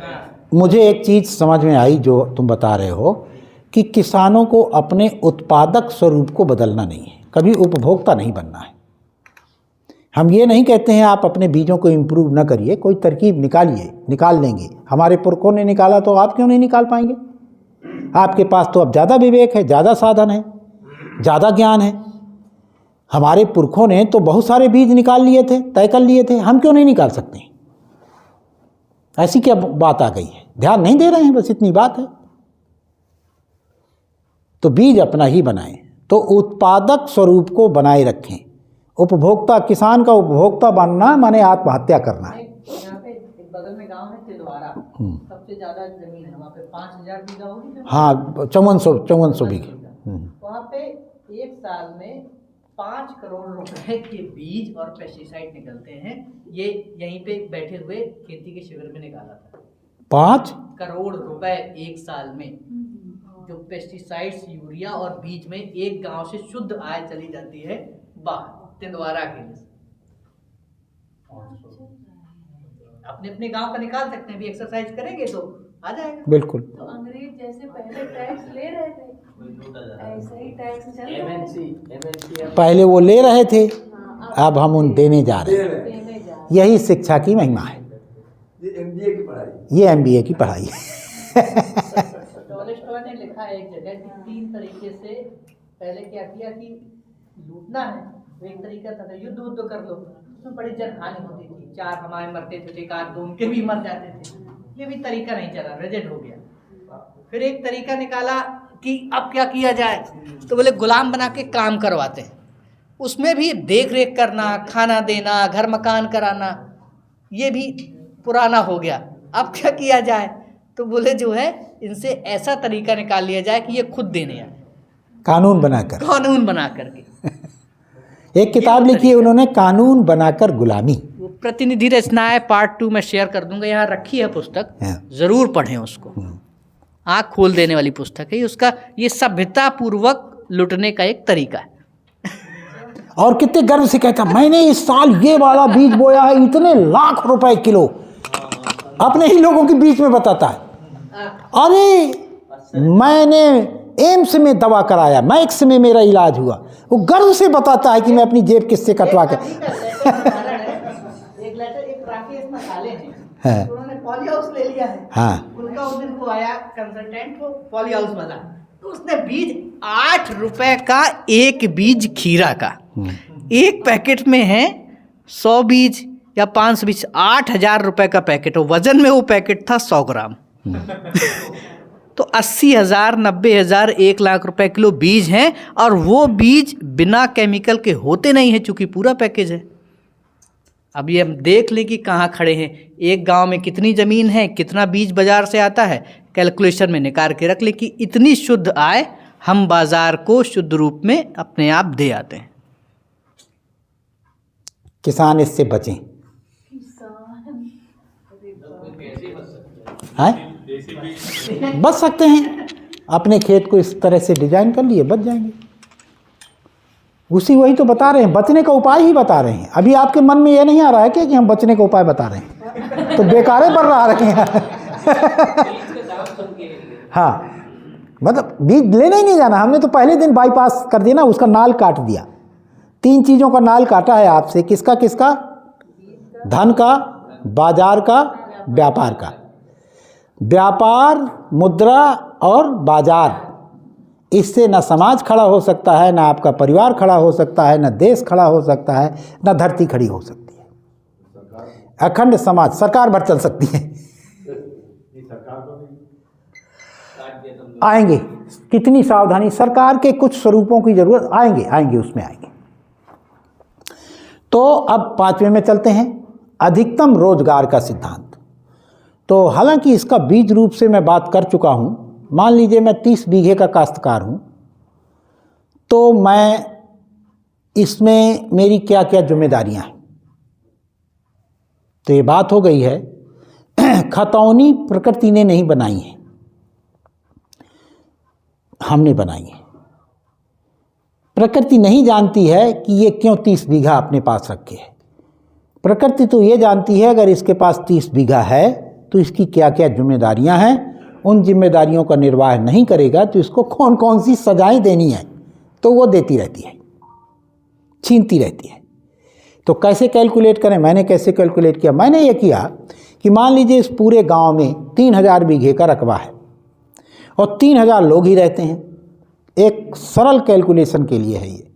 F: है।
A: मुझे एक चीज़ समझ में आई जो तुम बता रहे हो कि किसानों को अपने उत्पादक स्वरूप को बदलना नहीं है, कभी उपभोक्ता नहीं बनना है। हम ये नहीं कहते हैं आप अपने बीजों को इम्प्रूव ना करिए, कोई तरकीब निकालिए, निकाल लेंगे। हमारे पुरखों ने निकाला तो आप क्यों नहीं निकाल पाएंगे? आपके पास तो अब ज़्यादा विवेक है, ज़्यादा साधन है, ज़्यादा ज्ञान है। हमारे पुरखों ने तो बहुत सारे बीज निकाल लिए थे, तय कर लिए थे, हम क्यों नहीं निकाल सकते? ऐसी क्या बात आ गई है? ध्यान नहीं दे रहे हैं, बस इतनी बात है। तो बीज अपना ही बनाएं, तो उत्पादक स्वरूप को बनाए रखें। उपभोक्ता, किसान का उपभोक्ता बनना माने आत्महत्या करना है।
B: यहाँ पे एक बगल में गांव है तिलवारा, सबसे ज्यादा जमीन है वहाँ पे, 5,000 बीघा होगी।
A: हाँ, 5400 बीघे।
B: वहाँ पे एक साल में 5 करोड़ रुपए के बीज और पेस्टिसाइड निकलते हैं। ये यहीं पे बैठे हुए खेती के शिविर में निकाला था।
A: 5
B: करोड़ रुपए एक साल में, जो पेस्टिसाइड्स, यूरिया और बीज में एक गांव से शुद्ध आय चली जाती है बाहर तिंदवारा के लिए। अपने अपने गांव का निकाल सकते हैं, भी एक्सरसाइज करेंगे तो आ जाएगा।
A: बिल्कुल।
F: तो अंग्रेज जैसे पहले टैक्स ले रहे थे, ऐसे ही टैक्स चल रहा है।
D: एमएनसी
A: पहले वो ले रहे थे,
F: हाँ,
A: अब हम उन देने जा रहे हैं।
F: देने जा रहे
A: यही शिक्षा की महिमा है,
C: ये MBA की पढ़ाई।
A: ये MBA की पढ़ाई है।
B: टॉलस्टॉय ने लिखा है एक जगह कि 3 तरीके से पहले क्या किया कि लूटना है, तो एक तरीका था युद्ध कर लो, उसमें बड़ी जनहानि होती थी, 4 हमारे मरते थे, 1 2 उनके भी मर जाते थे। ये भी तरीका नहीं चला, रिजेक्ट हो गया। फिर एक तरीका निकाला कि अब क्या किया जाए, तो बोले गुलाम बना के काम करवाते हैं, उसमें भी देख रेख करना, खाना देना, घर मकान कराना, ये भी पुराना हो गया। अब क्या किया जाए, तो बोले जो है इनसे ऐसा तरीका निकाल लिया जाए कि ये खुद देने आए,
A: कानून बनाकर।
B: कानून बना करके।
A: एक किताब लिखी है उन्होंने, कानून बनाकर गुलामी।
B: वो प्रतिनिधि रचना है, पार्ट 2 में शेयर कर दूंगा, यहाँ रखी है पुस्तक,
A: हाँ।
B: जरूर पढ़ें उसको, आँख खोल देने वाली पुस्तक है। उसका ये सभ्यता पूर्वक लुटने का एक तरीका है।
A: और कितने गर्व से कहता, मैंने इस साल ये वाला बीज बोया है, इतने लाख रुपए किलो, अपने ही लोगों के बीच में बताता है। अरे मैंने एम्स में दवा कराया, मैक्स में मेरा इलाज हुआ, वो गर्व से बताता है कि मैं अपनी जेब किससे कटवा के।
B: एक लेटर, एक राकेश मसाले हैं,
A: हाँ।
B: उन्होंने पॉली हाउस ले लिया है।
A: हाँ।
B: उनका उस दिन वो आया कंसल्टेंट, वो पॉली हाउस वाला, तो उसने बीज 8 रुपए का एक बीज खीरा का, एक पैकेट में है 100 बीज या 500 बीज, 8,000 रुपए का पैकेट हो, वजन में वो पैकेट था 100 ग्राम। तो 80,000, 90,000, 1 लाख रुपए किलो बीज हैं, और वो बीज बिना केमिकल के होते नहीं है, चूंकि पूरा पैकेज है। अब ये हम देख लें कि कहाँ खड़े हैं, एक गांव में कितनी ज़मीन है, कितना बीज बाज़ार से आता है, कैलकुलेशन में निकाल के रख ले कि इतनी शुद्ध आय हम बाज़ार को शुद्ध रूप में अपने आप दे आते हैं।
A: किसान इससे बचें। हैं? बच सकते हैं, अपने खेत को इस तरह से डिजाइन कर लिए, बच जाएंगे। वही तो बता रहे हैं, बचने का उपाय ही बता रहे हैं। अभी आपके मन में ये नहीं आ रहा है कि हम बचने का उपाय बता रहे हैं, तो बेकार बढ़ रहा है। हाँ, मतलब बीज लेने ही नहीं जाना, हमने तो पहले दिन बाईपास कर दिया ना, उसका नाल काट दिया। 3 चीज़ों का नाल काटा है आपसे, किसका किसका? धन का, बाजार का, व्यापार का। व्यापार, मुद्रा और बाजार, इससे न समाज खड़ा हो सकता है, ना आपका परिवार खड़ा हो सकता है, ना देश खड़ा हो सकता है, ना धरती खड़ी हो सकती है। अखंड समाज, सरकार भर चल सकती है। आएंगे, कितनी सावधानी, सरकार के कुछ स्वरूपों की जरूरत आएंगे, उसमें आएंगे। तो अब 5वें में चलते हैं, अधिकतम रोजगार का सिद्धांत। तो हालांकि इसका बीज रूप से मैं बात कर चुका हूं। मान लीजिए मैं 30 बीघे का काश्तकार हूं, तो मैं इसमें मेरी क्या क्या जिम्मेदारियां हैं, तो ये बात हो गई है। खतौनी प्रकृति ने नहीं बनाई है, हमने बनाई है। प्रकृति नहीं जानती है कि ये क्यों 30 बीघा अपने पास रखे है। प्रकृति तो ये जानती है अगर इसके पास 30 बीघा है तो इसकी क्या क्या जिम्मेदारियां हैं, उन जिम्मेदारियों का निर्वाह नहीं करेगा तो इसको कौन कौन सी सजाएं देनी है, तो वो देती रहती है, छीनती रहती है। तो कैसे कैलकुलेट करें? मैंने कैसे कैलकुलेट किया? मैंने ये किया कि मान लीजिए इस पूरे गांव में 3000 बीघे का रकबा है और 3000 लोग ही रहते हैं। एक सरल कैलकुलेशन के लिए है ये।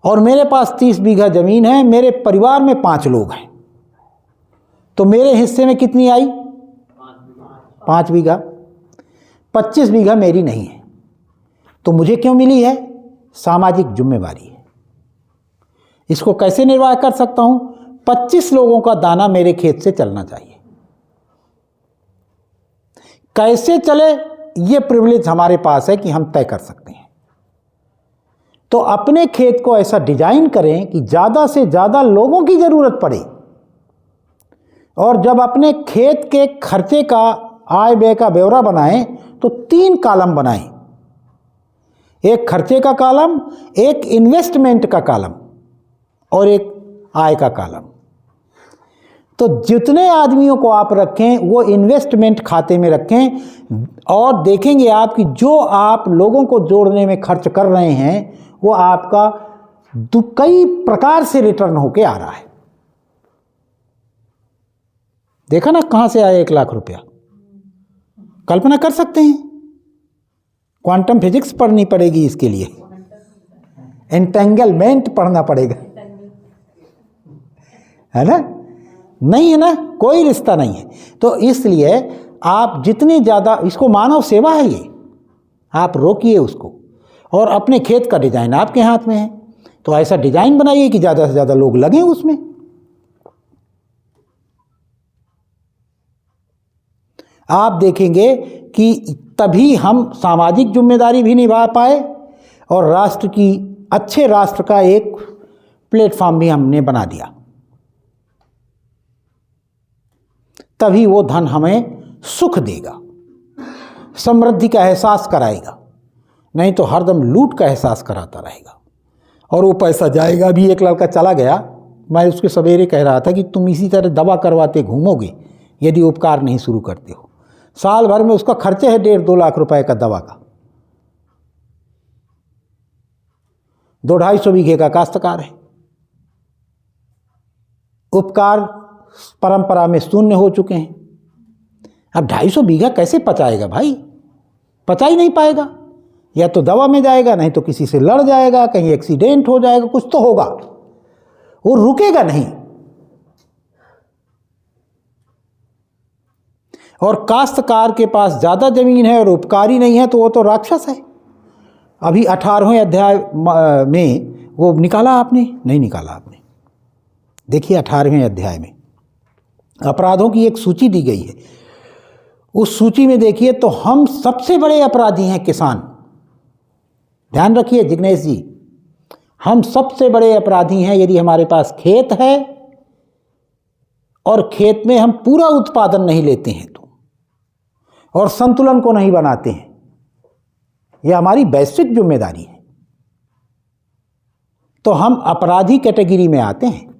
A: और मेरे पास 30 बीघा ज़मीन है, मेरे परिवार में 5 लोग हैं, तो मेरे हिस्से में कितनी आई? 5 बीघा। 25 बीघा मेरी नहीं है, तो मुझे क्यों मिली है? सामाजिक जिम्मेवारी है। इसको कैसे निर्वाह कर सकता हूं? 25 लोगों का दाना मेरे खेत से चलना चाहिए। कैसे चले, ये प्रिविलेज हमारे पास है कि हम तय कर सकते हैं। तो अपने खेत को ऐसा डिजाइन करें कि ज़्यादा से ज़्यादा लोगों की ज़रूरत पड़े। और जब अपने खेत के खर्चे का आय व्यय का ब्यौरा बनाएं तो 3 कॉलम बनाएं, एक खर्चे का कॉलम, एक इन्वेस्टमेंट का कॉलम और एक आय का कॉलम। तो जितने आदमियों को आप रखें वो इन्वेस्टमेंट खाते में रखें और देखेंगे आप कि जो आप लोगों को जोड़ने में खर्च कर रहे हैं वो आपका कई प्रकार से रिटर्न होके आ रहा है। देखा ना कहाँ से आया 1 लाख रुपया, कल्पना कर सकते हैं। क्वांटम फिजिक्स पढ़नी पड़ेगी इसके लिए, एंटेंगलमेंट पढ़ना पड़ेगा, है ना? नहीं है ना, कोई रिश्ता नहीं है। तो इसलिए आप जितनी ज़्यादा, इसको मानव सेवा है ये, आप रोकिए उसको और अपने खेत का डिज़ाइन आपके हाथ में है तो ऐसा डिज़ाइन बनाइए कि ज़्यादा से ज़्यादा लोग लगें उसमें। आप देखेंगे कि तभी हम सामाजिक जिम्मेदारी भी निभा पाए और राष्ट्र की, अच्छे राष्ट्र का एक प्लेटफॉर्म भी हमने बना दिया। तभी वो धन हमें सुख देगा, समृद्धि का एहसास कराएगा, नहीं तो हरदम लूट का एहसास कराता रहेगा और वो पैसा जाएगा भी। एक लड़का चला गया, मैं उसके सवेरे कह रहा था कि तुम इसी तरह दवा करवाते घूमोगे यदि उपकार नहीं शुरू करते हो। साल भर में उसका खर्चे है 1.5-2 लाख रुपए का दवा का। 200-250 बीघे का काश्तकार है। उपकार परंपरा में शून्य हो चुके हैं। अब 250 बीघा कैसे पचाएगा भाई? पचा ही नहीं पाएगा, या तो दवा में जाएगा, नहीं तो किसी से लड़ जाएगा, कहीं एक्सीडेंट हो जाएगा, कुछ तो होगा, वो रुकेगा नहीं। और काश्तकार के पास ज़्यादा ज़मीन है और उपकारी नहीं है तो वो तो राक्षस है। अभी 18वें अध्याय में वो निकाला आपने? नहीं निकाला आपने। देखिए 18वें अध्याय में अपराधों की एक सूची दी गई है। उस सूची में देखिए तो हम सबसे बड़े अपराधी हैं किसान। ध्यान रखिए जिग्नेश जी, हम सबसे बड़े अपराधी हैं यदि हमारे पास खेत है और खेत में हम पूरा उत्पादन नहीं लेते हैं तो, और संतुलन को नहीं बनाते हैं। यह हमारी वैश्विक जिम्मेदारी है। तो हम अपराधी कैटेगरी में आते हैं।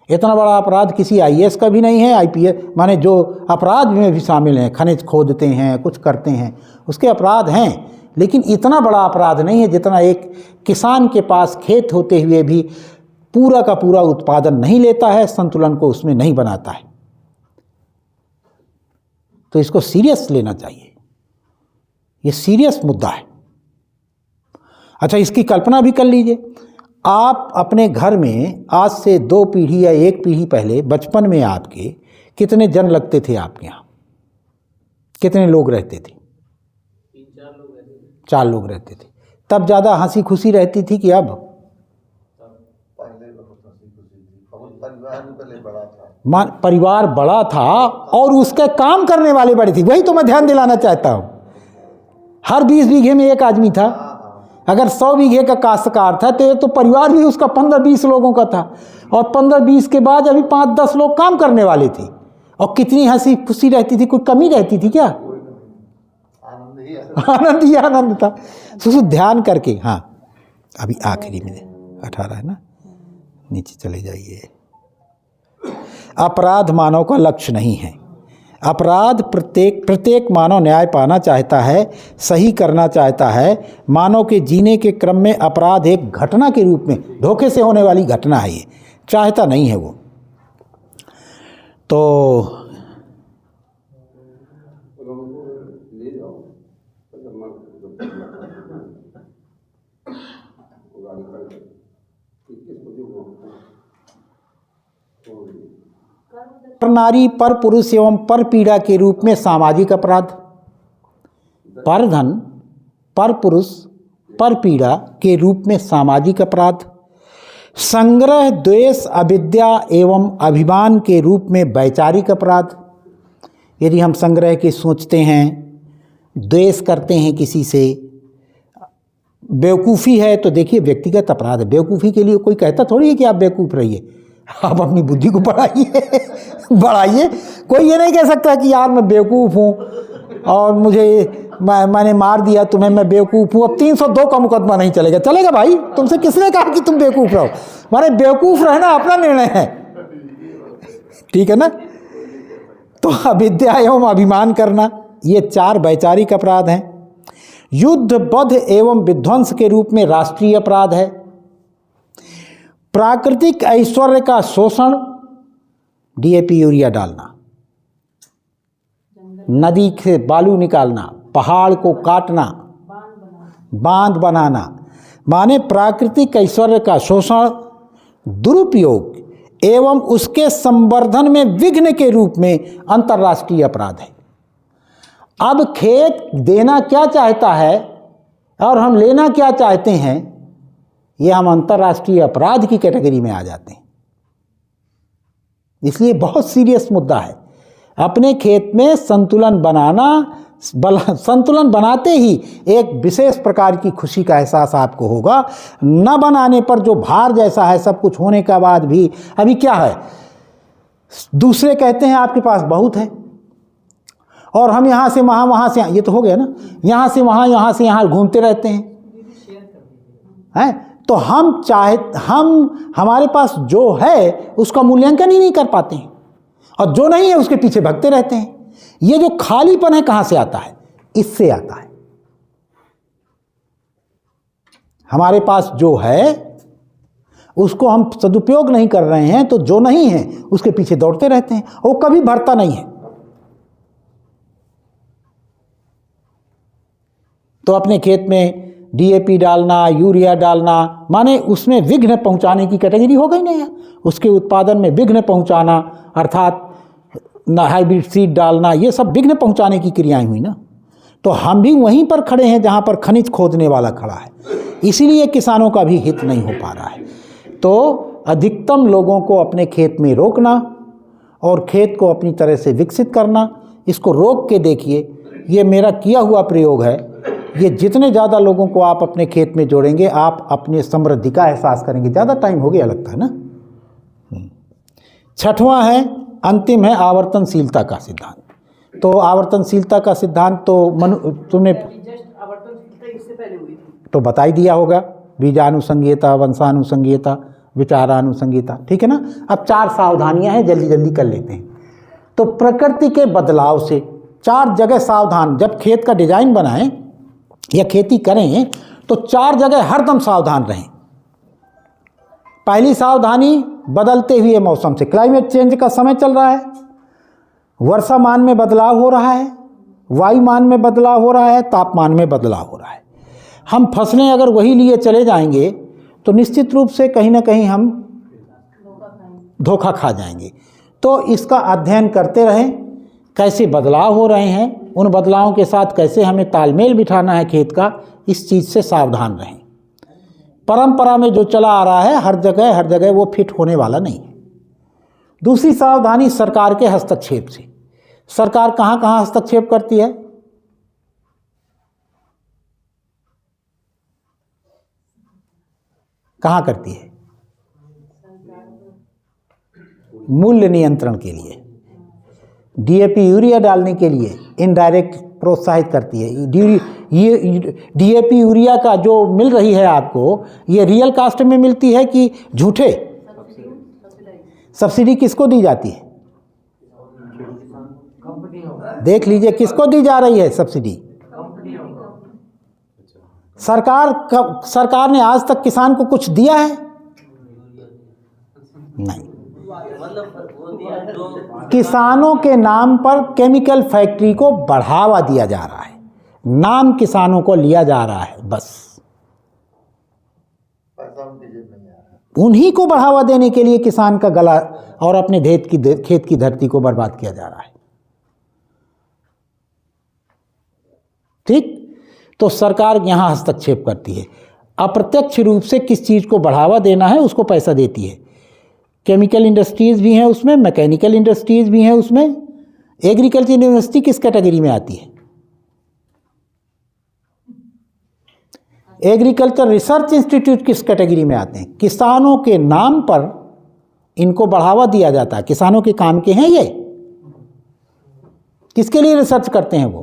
A: इतना बड़ा अपराध किसी आईएएस का भी नहीं है, आईपीएस माने जो अपराध में भी शामिल हैं, खनिज खोदते हैं, कुछ करते हैं, उसके अपराध हैं, लेकिन इतना बड़ा अपराध नहीं है जितना एक किसान के पास खेत होते हुए भी पूरा का पूरा उत्पादन नहीं लेता है, संतुलन को उसमें नहीं बनाता है। तो इसको सीरियस लेना चाहिए, ये सीरियस मुद्दा है। अच्छा, इसकी कल्पना भी कर लीजिए, आप अपने घर में आज से 2 पीढ़ी या 1 पीढ़ी पहले बचपन में आपके कितने जन लगते थे? आपके यहाँ कितने लोग रहते थे? 4 लोग रहते थे। तब ज़्यादा हंसी खुशी रहती थी कि अब? परिवार बड़ा था और उसके काम करने वाले बड़े थे। वही तो मैं ध्यान दिलाना चाहता हूँ। हर 20 बीघे में एक आदमी था। अगर 100 बीघे का काश्तकार था तो परिवार भी उसका 15-20 लोगों का था, और 15-20 के बाद अभी 5-10 लोग काम करने वाले थे। और कितनी हंसी खुशी रहती थी, कोई कमी रहती थी क्या? आनंद ही आनंद था। तो ध्यान करके, हाँ अभी आखिरी में 18 है ना, नीचे चले जाइए। अपराध मानव का लक्ष्य नहीं है। अपराध प्रत्येक मानव न्याय पाना चाहता है, सही करना चाहता है। मानव के जीने के क्रम में अपराध एक घटना के रूप में, धोखे से होने वाली घटना है, ये चाहता नहीं है वो। तो पर नारी, पर पुरुष एवं पर पीड़ा के रूप में सामाजिक अपराध, पर धन, पर पुरुष, पर पीड़ा के रूप में सामाजिक अपराध, संग्रह, द्वेष, अविद्या एवं अभिमान के रूप में वैचारिक अपराध। यदि हम संग्रह के सोचते हैं, द्वेष करते हैं किसी से, बेवकूफ़ी है तो देखिए व्यक्तिगत अपराध है। बेवकूफ़ी के लिए कोई कहता थोड़ी है कि आप बेवकूफ़ रहिए, आप अपनी बुद्धि को बढ़ाइए बढ़ाइए। कोई ये नहीं कह सकता कि यार मैं बेवकूफ़ हूँ और मैंने मार दिया तुम्हें, मैं बेवकूफ़ हूँ, अब 302 का मुकदमा नहीं चलेगा। चलेगा भाई, तुमसे किसने कहा कि तुम बेवकूफ़ रहो? माने बेवकूफ़ रहना अपना निर्णय है, ठीक है ना। तो अविद्या एवं अभिमान करना, ये 4 वैचारिक अपराध हैं। युद्ध, वध एवं विध्वंस के रूप में राष्ट्रीय अपराध है। प्राकृतिक ऐश्वर्य का शोषण, डीएपी यूरिया डालना, नदी से बालू निकालना, पहाड़ को काटना, बांध बनाना, माने प्राकृतिक ऐश्वर्य का शोषण, दुरुपयोग एवं उसके संवर्धन में विघ्न के रूप में अंतर्राष्ट्रीय अपराध है। अब खेत देना क्या चाहता है और हम लेना क्या चाहते हैं, ये हम अंतर्राष्ट्रीय अपराध की कैटेगरी में आ जाते हैं। इसलिए बहुत सीरियस मुद्दा है। अपने खेत में संतुलन बनाना, संतुलन बनाते ही एक विशेष प्रकार की खुशी का एहसास आपको होगा। न बनाने पर जो भार जैसा है, सब कुछ होने के बाद भी अभी क्या है, दूसरे कहते हैं आपके पास बहुत है और हम यहाँ से वहाँ, वहाँ से यहाँ, ये तो हो गया ना, यहाँ से वहाँ, यहाँ से यहाँ घूमते रहते हैं। तो हमारे पास जो है उसका मूल्यांकन ही नहीं कर पाते हैं और जो नहीं है उसके पीछे भागते रहते हैं। ये जो खालीपन है कहाँ से आता है? इससे आता है। हमारे पास जो है उसको हम सदुपयोग नहीं कर रहे हैं, तो जो नहीं है उसके पीछे दौड़ते रहते हैं, वो कभी भरता नहीं है। तो अपने खेत में डीएपी डालना, यूरिया डालना, माने उसमें विघ्न पहुंचाने की कैटेगरी हो गई ना यार। उसके उत्पादन में विघ्न पहुंचाना, अर्थात हाइब्रिड सीड डालना, ये सब विघ्न पहुंचाने की क्रियाएं हुई ना। तो हम भी वहीं पर खड़े हैं जहां पर खनिज खोदने वाला खड़ा है, इसीलिए किसानों का भी हित नहीं हो पा रहा है। तो अधिकतम लोगों को अपने खेत में रोकना और खेत को अपनी तरह से विकसित करना, इसको रोक के देखिए। ये मेरा किया हुआ प्रयोग है। ये जितने ज़्यादा लोगों को आप अपने खेत में जोड़ेंगे, आप अपने समृद्धि का एहसास करेंगे। ज़्यादा टाइम हो गया लगता है ना। 6वां है, अंतिम है, आवर्तनशीलता का सिद्धांत। तो आवर्तनशीलता का सिद्धांत तो तुमने
B: इससे पहले हुई थी,
A: तो बता ही दिया होगा। बीजानुसंगीयता, वंशानुसंगीयता, विचारानुसंगीता, ठीक है ना। अब 4 सावधानियां हैं, जल्दी जल्दी कर लेते हैं। तो प्रकृति के बदलाव से 4 जगह सावधान, जब खेत का डिजाइन बनाएं या खेती करें तो 4 जगह हरदम सावधान रहें। पहली सावधानी, बदलते हुए मौसम से। क्लाइमेट चेंज का समय चल रहा है, वर्षामान में बदलाव हो रहा है, वायुमान में बदलाव हो रहा है, तापमान में बदलाव हो रहा है। हम फसलें अगर वही लिए चले जाएंगे तो निश्चित रूप से कहीं ना कहीं हम धोखा खा जाएंगे। तो इसका अध्ययन करते रहें, कैसे बदलाव हो रहे हैं, उन बदलावों के साथ कैसे हमें तालमेल बिठाना है खेत का, इस चीज़ से सावधान रहें। परंपरा में जो चला आ रहा है हर जगह वो फिट होने वाला नहीं है। दूसरी सावधानी, सरकार के हस्तक्षेप से। सरकार कहाँ कहाँ हस्तक्षेप करती है? कहाँ करती है? मूल्य नियंत्रण के लिए, डीएपी यूरिया डालने के लिए इनडायरेक्ट प्रोत्साहित करती है। ये डीएपी यूरिया का जो मिल रही है आपको, ये रियल कास्ट में मिलती है कि झूठे? सब्सिडी किसको दी जाती है? देख लीजिए किसको दी जा रही है सब्सिडी। सरकार ने आज तक किसान को कुछ दिया है? नहीं। किसानों के नाम पर केमिकल फैक्ट्री को बढ़ावा दिया जा रहा है, नाम किसानों को लिया जा रहा है, बस उन्हीं को बढ़ावा देने के लिए किसान का गला और अपने खेत की धरती को बर्बाद किया जा रहा है। ठीक, तो सरकार यहां हस्तक्षेप करती है। अप्रत्यक्ष रूप से किस चीज को बढ़ावा देना है उसको पैसा देती है। केमिकल इंडस्ट्रीज भी हैं उसमें, मैकेनिकल इंडस्ट्रीज भी हैं उसमें। एग्रीकल्चर यूनिवर्सिटी किस कैटेगरी में आती है? एग्रीकल्चर रिसर्च इंस्टीट्यूट किस कैटेगरी में आते हैं? किसानों के नाम पर इनको बढ़ावा दिया जाता है। किसानों के काम के हैं ये? किसके लिए रिसर्च करते हैं वो?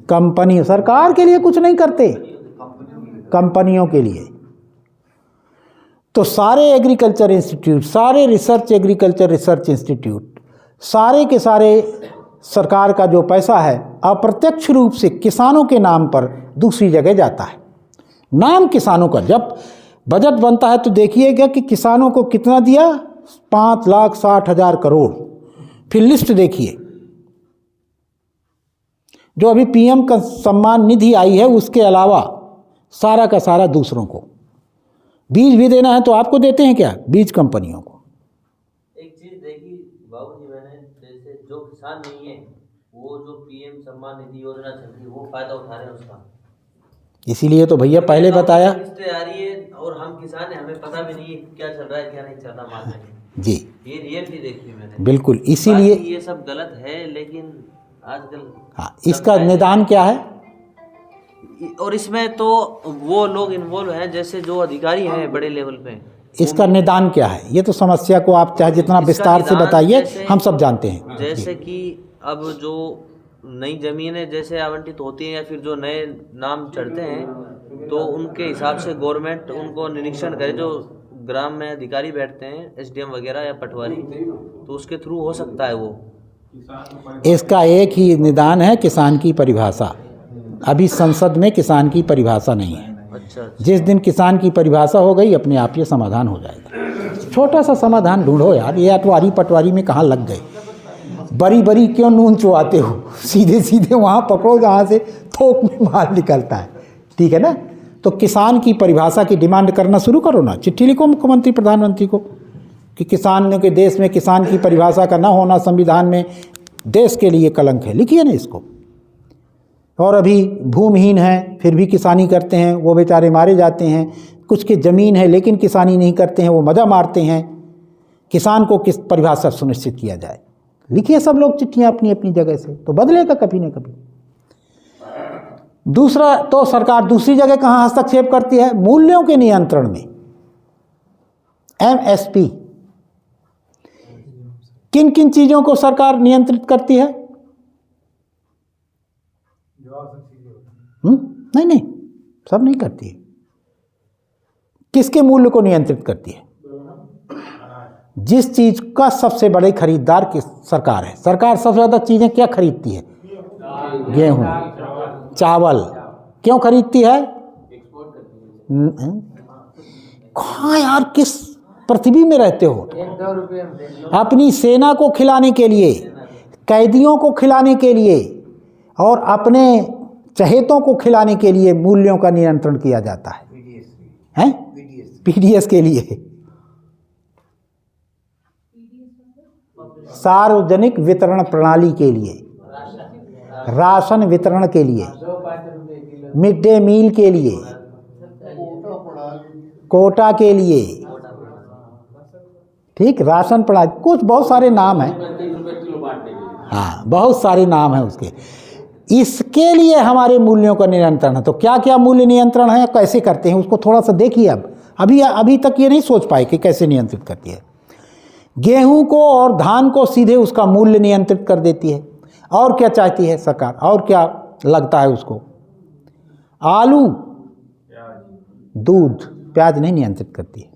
A: कंपनी। सरकार के लिए कुछ नहीं करते, कंपनियों के लिए। तो सारे एग्रीकल्चर इंस्टीट्यूट, सारे एग्रीकल्चर रिसर्च इंस्टीट्यूट, सारे के सारे सरकार का जो पैसा है अप्रत्यक्ष रूप से किसानों के नाम पर दूसरी जगह जाता है। नाम किसानों का, जब बजट बनता है तो देखिएगा कि किसानों को कितना दिया, 5,60,000 करोड़। फिर लिस्ट देखिए, जो अभी पीएम का सम्मान निधि आई है उसके अलावा सारा का सारा दूसरों को। बीज भी देना है तो आपको देते हैं क्या? बीज कंपनियों को।
G: एक चीज देखी बाबूजी, मैंने जैसे जो किसान नहीं है वो जो पीएम सम्मान निधि योजना चल रही है वो फायदा उठा रहे हैं उसका।
A: इसीलिए तो भैया पहले बताया
G: किस्तें आ रही है और हम किसान हैं, हमें पता भी नहीं है क्या चल रहा है क्या नहीं चल रहा मार्केट में।
A: जी,
G: ये रियलिटी देखी मैंने।
A: बिल्कुल, इसीलिए
G: ये सब गलत है, लेकिन आजकल
A: हाँ, इसका निदान क्या है?
G: और इसमें तो वो लोग इन्वॉल्व हैं जैसे जो अधिकारी हैं बड़े लेवल पे।
A: इसका निदान क्या है? ये तो समस्या को आप चाहे जितना विस्तार से बताइए, हम सब जानते हैं।
G: जैसे कि अब जो नई ज़मीनें जैसे आवंटित होती हैं या फिर जो नए नाम चढ़ते हैं तो उनके हिसाब से गवर्नमेंट उनको निरीक्षण करे। जो ग्राम में अधिकारी बैठते हैं, एसडीएम वगैरह या पटवारी, तो उसके थ्रू हो सकता है वो।
A: इसका एक ही निदान है, किसान की परिभाषा। अभी संसद में किसान की परिभाषा नहीं है।
G: अच्छा।
A: जिस दिन किसान की परिभाषा हो गई अपने आप ये समाधान हो जाएगा। छोटा सा समाधान ढूंढो यार, ये अटवारी पटवारी में कहाँ लग गए? बड़ी बड़ी क्यों नून चुआते हो? सीधे सीधे वहाँ पकड़ो जहाँ से थोक में माल निकलता है। ठीक है ना? तो किसान की परिभाषा की डिमांड करना शुरू करो ना। चिट्ठी लिखो मुख्यमंत्री प्रधानमंत्री को कि किसानों के देश में किसान की परिभाषा का ना होना संविधान में देश के लिए कलंक है। लिखिए ना इसको। और अभी भूमिहीन हैं फिर भी किसानी करते हैं, वो बेचारे मारे जाते हैं। कुछ की ज़मीन है लेकिन किसानी नहीं करते हैं, वो मज़ा मारते हैं। किसान को किस परिभाषा सुनिश्चित किया जाए? लिखिए सब लोग चिट्ठियाँ अपनी अपनी जगह से, तो बदलेगा कभी न कभी। दूसरा, तो सरकार दूसरी जगह कहाँ हस्तक्षेप करती है? मूल्यों के नियंत्रण में। एमएसपी, किन किन चीज़ों को सरकार नियंत्रित करती है? नहीं, सब नहीं करती है। किसके मूल्य को नियंत्रित करती है? जिस चीज़ का सबसे बड़े खरीदार किस सरकार है। सरकार सबसे ज़्यादा चीज़ें क्या खरीदती है? गेहूँ, चावल। क्यों खरीदती है? कहाँ यार, किस पृथ्वी में रहते हो?
D: 1-2 रुपये में दे लो।
A: अपनी सेना को खिलाने के लिए, कैदियों को खिलाने के लिए और अपने चहेतों को खिलाने के लिए मूल्यों का नियंत्रण किया जाता है। हैं? पीडीएस के लिए, सार्वजनिक वितरण प्रणाली के लिए, राशन वितरण के लिए,
D: 2-5 रुपये किलो।
A: मिड डे मील के लिए, कोटा के लिए। ठीक, राशन प्रणाली, कुछ बहुत सारे नाम हैं। हाँ, बहुत सारे नाम हैं उसके। इसके लिए हमारे मूल्यों का नियंत्रण है। तो क्या क्या मूल्य नियंत्रण है, कैसे करते हैं उसको थोड़ा सा देखिए। अभी तक ये नहीं सोच पाए कि कैसे नियंत्रित करती है। गेहूं को और धान को सीधे उसका मूल्य नियंत्रित कर देती है। और क्या चाहती है सरकार? और क्या लगता है उसको? आलू, दूध, प्याज नहीं नियंत्रित करती है।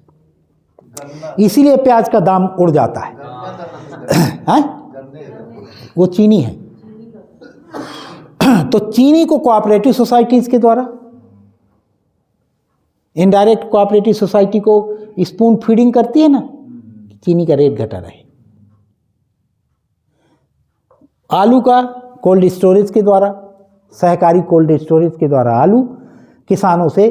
A: इसीलिए प्याज का दाम उड़ जाता है। वो चीनी है। तो चीनी को कोऑपरेटिव सोसाइटीज़ के द्वारा, इनडायरेक्ट कोऑपरेटिव सोसाइटी को स्पून फीडिंग करती है ना, चीनी का रेट घटा रहे। आलू का कोल्ड स्टोरेज के द्वारा, सहकारी कोल्ड स्टोरेज के द्वारा आलू किसानों से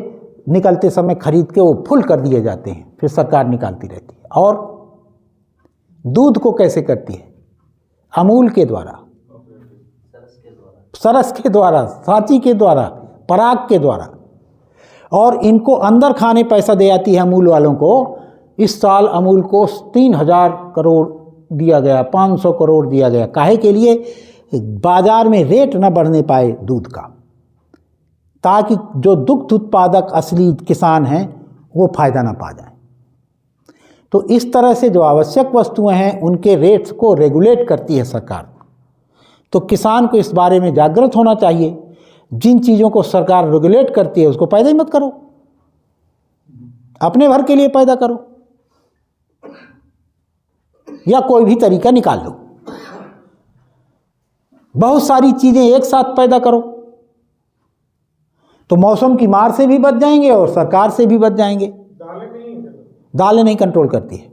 A: निकलते समय खरीद के वो फुल कर दिए जाते हैं, फिर सरकार निकालती रहती है। और दूध को कैसे करती है? अमूल के द्वारा, सरस के द्वारा, सांची के द्वारा, पराग के द्वारा। और इनको अंदर खाने पैसा दे आती है अमूल वालों को। इस साल अमूल को 3,000 करोड़ दिया गया, 500 करोड़ दिया गया। काहे के लिए? बाजार में रेट न बढ़ने पाए दूध का। ताकि जो दुग्ध उत्पादक असली किसान हैं वो फ़ायदा ना पा जाए। तो इस तरह से जो आवश्यक वस्तुएं हैं उनके रेट्स को रेगुलेट करती है सरकार। तो किसान को इस बारे में जागृत होना चाहिए, जिन चीज़ों को सरकार रेगुलेट करती है उसको पैदा ही मत करो, अपने भर के लिए पैदा करो या कोई भी तरीका निकाल लो। बहुत सारी चीज़ें एक साथ पैदा करो तो मौसम की मार से भी बच जाएंगे और सरकार से भी बच जाएंगे। दालें नहीं कंट्रोल करती है।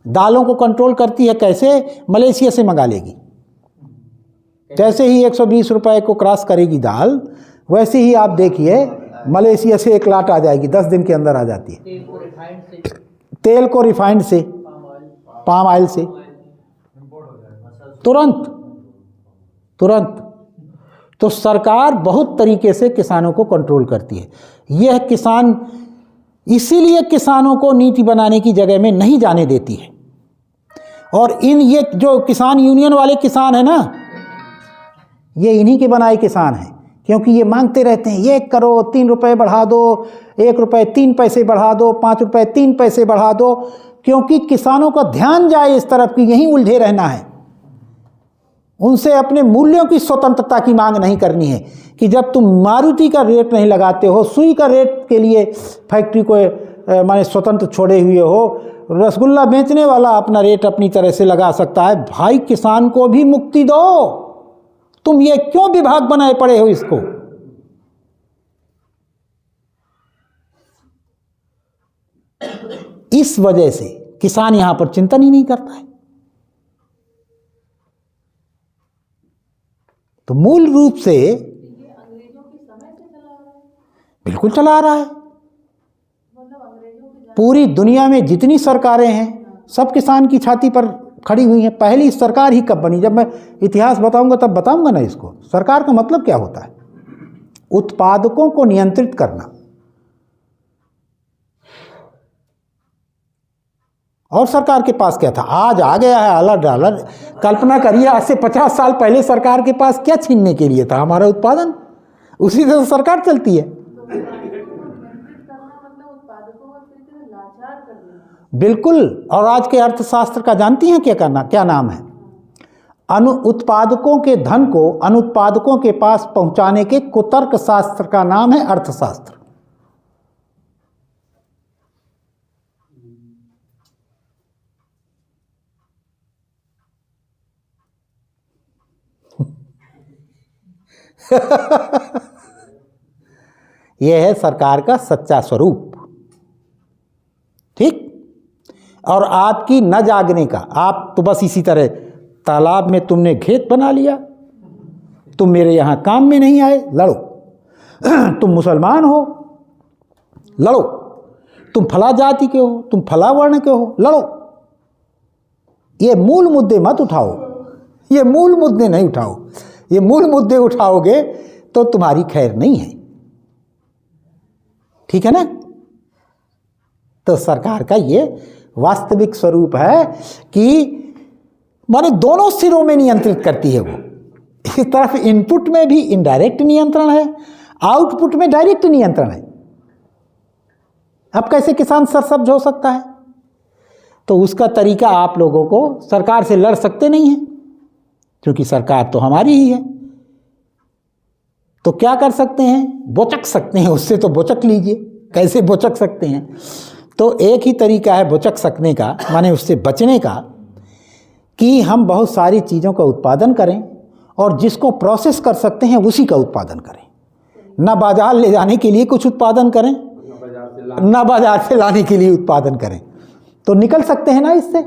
A: दालों को कंट्रोल करती है कैसे? मलेशिया से मंगा लेगी। जैसे ही 120 रुपए को क्रॉस करेगी दाल, वैसे ही आप देखिए मलेशिया से एक लाट आ जाएगी, 10 दिन के अंदर आ जाती है। तेल को रिफाइंड से, पाम ऑयल से तुरंत। तो सरकार बहुत तरीके से किसानों को कंट्रोल करती है। यह किसान, इसीलिए किसानों को नीति बनाने की जगह में नहीं जाने देती है। और ये जो किसान यूनियन वाले किसान है ना, ये इन्हीं के बनाए किसान हैं, क्योंकि ये मांगते रहते हैं 1 करो 3 रुपए बढ़ा दो, 1 रुपए 3 पैसे बढ़ा दो, 5 रुपए 3 पैसे बढ़ा दो, क्योंकि किसानों का ध्यान जाए इस तरफ कि यहीं उलझे रहना है। उनसे अपने मूल्यों की स्वतंत्रता की मांग नहीं करनी है कि जब तुम मारुति का रेट नहीं लगाते हो, सुई का रेट के लिए फैक्ट्री को माने स्वतंत्र छोड़े हुए हो, रसगुल्ला बेचने वाला अपना रेट अपनी तरह से लगा सकता है। भाई किसान को भी मुक्ति दो। तुम ये क्यों विभाग बनाए पड़े हो इसको? इस वजह से किसान यहां पर चिंतन ही नहीं करता है। तो मूल रूप से बिल्कुल चला रहा है। पूरी दुनिया में जितनी सरकारें हैं सब किसान की छाती पर खड़ी हुई हैं। पहली सरकार ही कब बनी? जब मैं इतिहास बताऊंगा तब बताऊंगा ना इसको। सरकार का मतलब क्या होता है? उत्पादकों को नियंत्रित करना। और सरकार के पास क्या था? आज आ गया है आला डॉलर। कल्पना करिए आज से 50 साल पहले सरकार के पास क्या छीनने के लिए था? हमारा उत्पादन। उसी से सरकार चलती है। बिल्कुल। और आज के अर्थशास्त्र का जानती हैं क्या नाम है? उत्पादकों के धन को अनुत्पादकों के पास पहुंचाने के कुतर्क शास्त्र का नाम है अर्थशास्त्र। यह है सरकार का सच्चा स्वरूप। ठीक। और आपकी न जागने का, आप तो बस इसी तरह तालाब में तुमने खेत बना लिया, तुम मेरे यहाँ काम में नहीं आए, लड़ो। तुम मुसलमान हो, लड़ो। तुम फला जाति के हो, तुम फला वर्ण के हो, लड़ो। ये मूल मुद्दे मत उठाओ। ये मूल मुद्दे नहीं उठाओ। ये मूल मुद्दे उठाओगे तो तुम्हारी खैर नहीं है। ठीक है ना? तो सरकार का ये वास्तविक स्वरूप है कि माने दोनों सिरों में नियंत्रित करती है वो। इस तरफ इनपुट में भी इनडायरेक्ट नियंत्रण है, आउटपुट में डायरेक्ट नियंत्रण है। अब कैसे किसान सरसब्ज हो सकता है? तो उसका तरीका आप लोगों को सरकार से लड़ सकते नहीं हैं, क्योंकि सरकार तो हमारी ही है। तो क्या कर सकते हैं? बोचक सकते हैं उससे। तो बोचक लीजिए। कैसे बोचक सकते हैं? तो एक ही तरीका है बोचक सकने का, माने उससे बचने का, कि हम बहुत सारी चीज़ों का उत्पादन करें और जिसको प्रोसेस कर सकते हैं उसी का उत्पादन करें। ना बाजार ले जाने के लिए कुछ उत्पादन करें, ना बाजार से लाने के लिए उत्पादन करें। तो निकल सकते हैं ना इससे।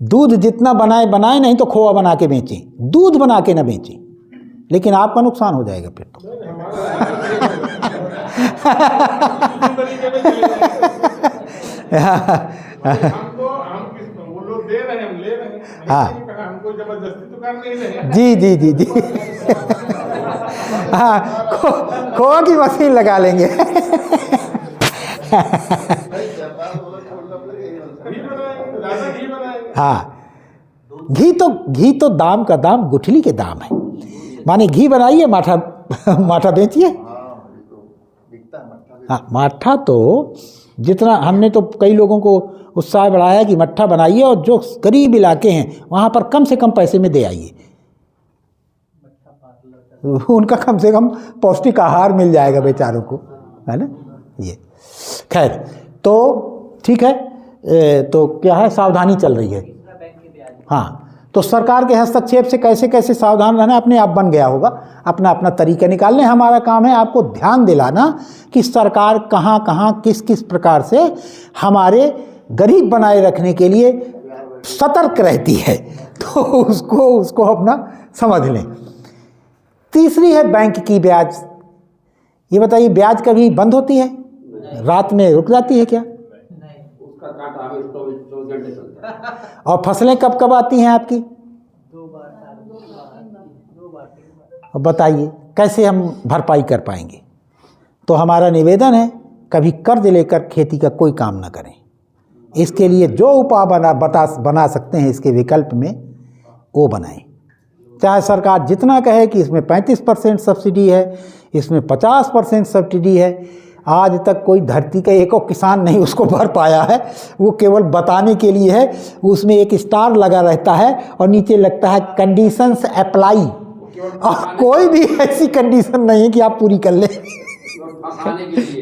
A: दूध जितना बनाए नहीं तो खोआ बना के बेचें, दूध बना के ना बेचें, लेकिन आपका नुकसान हो जाएगा फिर तो।
E: वो लोग दे रहे हैं, हम ले रहे हैं।
A: हाँ,
E: हमको जबरदस्ती तो कर नहीं रहे।
A: जी। हाँ, खोआ की मशीन लगा लेंगे। हाँ, घी तो दाम का दाम गुठली के दाम है। माने घी बनाइए, माठा माठा बेचिए। हाँ, माठा तो जितना हमने तो कई लोगों को उत्साह बढ़ाया कि मट्ठा बनाइए और जो गरीब इलाके हैं वहाँ पर कम से कम पैसे में दे आइए, उनका कम से कम पौष्टिक आहार मिल जाएगा बेचारों को, है ना। ये खैर तो ठीक है, तो क्या है, सावधानी चल रही है। हाँ, तो सरकार के हस्तक्षेप से कैसे कैसे सावधान रहना अपने आप बन गया होगा, अपना अपना तरीका निकालने। हमारा काम है आपको ध्यान दिलाना कि सरकार कहाँ कहाँ किस किस प्रकार से हमारे गरीब बनाए रखने के लिए सतर्क रहती है, तो उसको अपना समझ लें। तीसरी है बैंक की ब्याज। ये बताइए, ब्याज कभी बंद होती है? रात में रुक जाती है क्या?
H: उसका कांटा हमें 24 घंटे चलता है।
A: और फसलें कब कब आती हैं आपकी?
D: 2 बार 2 बार।
A: अब बताइए कैसे हम भरपाई कर पाएंगे? तो हमारा निवेदन है, कभी कर्ज लेकर खेती का कोई काम ना करें। इसके लिए जो उपाय बना सकते हैं इसके विकल्प में, वो बनाएं। चाहे सरकार जितना कहे कि इसमें 35% सब्सिडी है, इसमें 50% सब्सिडी है, आज तक कोई धरती का एक और किसान नहीं उसको भर पाया है। वो केवल बताने के लिए है, उसमें एक स्टार लगा रहता है और नीचे लगता है कंडीशंस अप्लाई, और कोई भी ऐसी कंडीशन नहीं है कि आप पूरी कर लें,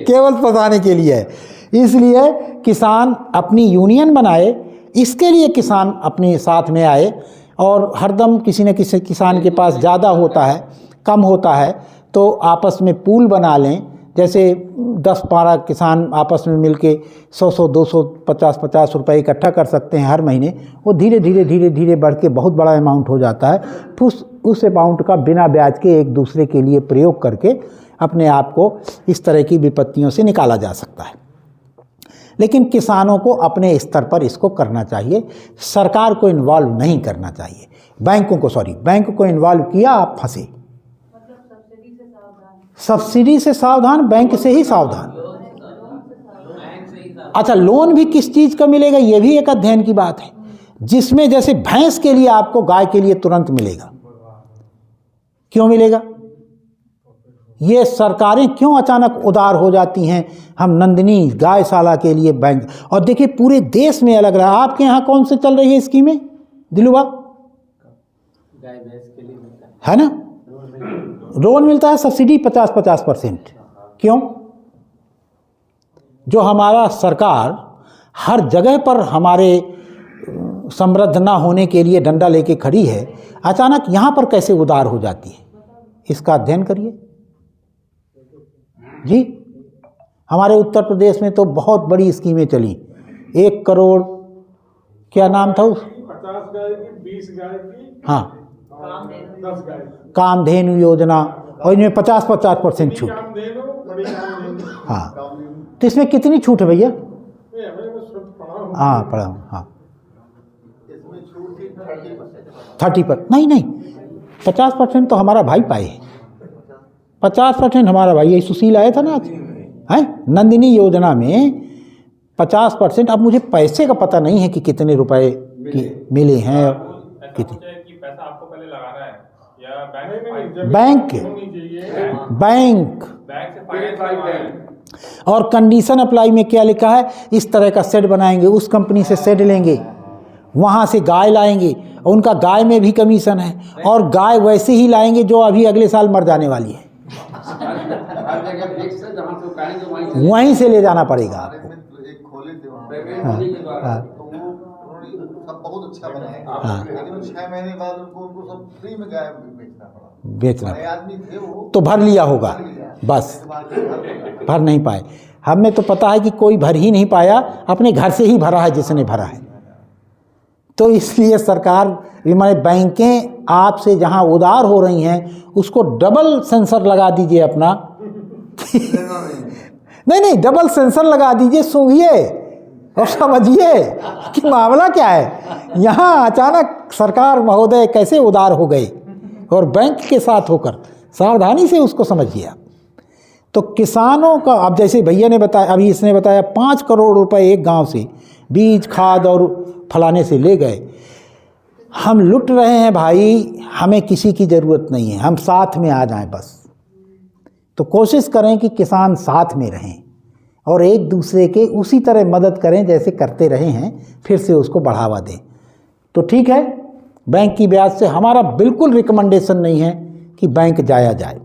A: केवल फंसाने के लिए है। इसलिए किसान अपनी यूनियन बनाए, इसके लिए किसान अपने साथ में आए, और हरदम किसी न किसी किसान के पास ज़्यादा होता है कम होता है तो आपस में पूल बना लें। जैसे 10-12 किसान आपस में मिलके 100-100, 200, 50-50 रुपए इकट्ठा कर सकते हैं हर महीने। वो धीरे धीरे बढ़ के बहुत बड़ा अमाउंट हो जाता है। फिर उस अमाउंट का बिना ब्याज के एक दूसरे के लिए प्रयोग करके अपने आप को इस तरह की विपत्तियों से निकाला जा सकता है। लेकिन किसानों को अपने स्तर पर इसको करना चाहिए, सरकार को इन्वॉल्व नहीं करना चाहिए। बैंक को इन्वॉल्व किया, आप फंसे। सब्सिडी से सावधान, बैंक से ही सावधान। अच्छा, लोन भी किस चीज़ का मिलेगा ये भी एक अध्ययन की बात है, जिसमें जैसे भैंस के लिए आपको गाय के लिए तुरंत मिलेगा। क्यों मिलेगा? ये सरकारें क्यों अचानक उदार हो जाती हैं? हम नंदिनी गायशाला के लिए बैंक, और देखिए पूरे देश में अलग रहा। आपके यहाँ कौन से चल रही है स्कीमें दिलुबा?
D: गाय भैंस के लिए मिलता
A: है ना, लोन मिलता है, सब्सिडी 50-50%। क्यों? जो हमारा सरकार हर जगह पर हमारे समृद्ध ना होने के लिए डंडा लेके खड़ी है, अचानक यहाँ पर कैसे उदार हो जाती है? इसका अध्ययन करिए जी। हमारे उत्तर प्रदेश में तो बहुत बड़ी स्कीमें चली, 1 करोड़, क्या नाम था उस,
E: 50 गाय की, 20 गाय की,
A: हाँ,
E: 10 गाय,
A: कामधेनु योजना, और इनमें 50-50% छूट।
E: कामधेनु, बड़ी कामधेनु।
A: हाँ, तो इसमें कितनी छूट है भैया?
E: ये हमें बस पढ़ा हूँ।
A: हाँ, पढ़ा हूँ। हाँ,
E: इसमें छूट थी 30%।
A: 30%? नहीं, 50% तो हमारा भाई पाए है। 50% हमारा भाई, यही सुशील आया था ना आज, है नंदिनी योजना में 50%। अब मुझे पैसे का पता नहीं है कि कितने रुपए की मिले हैं, कितने।
E: कि पैसा आपको पहले लगाना है या बैंक से फाइनेंस करवाना है।
A: और कंडीशन अप्लाई में क्या लिखा है? इस तरह का शेड बनाएंगे, उस कंपनी से शेड लेंगे, वहाँ से गाय लाएंगे, उनका गाय में भी कमीशन है, और गाय वैसे ही लाएंगे जो अभी अगले साल मर जाने वाली है, वहीं से ले जाना पड़ेगा आपको।
I: एक खोले थे वहाँ, तो वो सब बहुत अच्छा बनाया, लेकिन 6 महीने बाद उनको सब फ्री में गाय बेचना पड़ा। आदमी थे वो, तो
A: भर लिया होगा, बस भर नहीं पाए। हमें तो पता है कि कोई भर ही नहीं पाया, अपने घर से ही भरा है जिसने भरा है। तो इसलिए सरकार, माने बैंकें आपसे जहां उधार हो रही हैं उसको डबल सेंसर लगा दीजिए अपना। नहीं, डबल सेंसर लगा दीजिए, सूंघिए और समझिए कि मामला क्या है। यहाँ अचानक सरकार महोदय कैसे उदार हो गए, और बैंक के साथ होकर सावधानी से उसको समझिए आप। तो किसानों का, अब जैसे भैया ने बताया, अभी इसने बताया 5 करोड़ रुपए एक गांव से बीज, खाद और फलाने से ले गए। हम लुट रहे हैं भाई, हमें किसी की ज़रूरत नहीं है, हम साथ में आ जाएं बस। तो कोशिश करें कि किसान साथ में रहें और एक दूसरे के उसी तरह मदद करें जैसे करते रहे हैं, फिर से उसको बढ़ावा दें। तो ठीक है, बैंक की ब्याज से हमारा बिल्कुल रिकमेंडेशन नहीं है कि बैंक जाया जाए,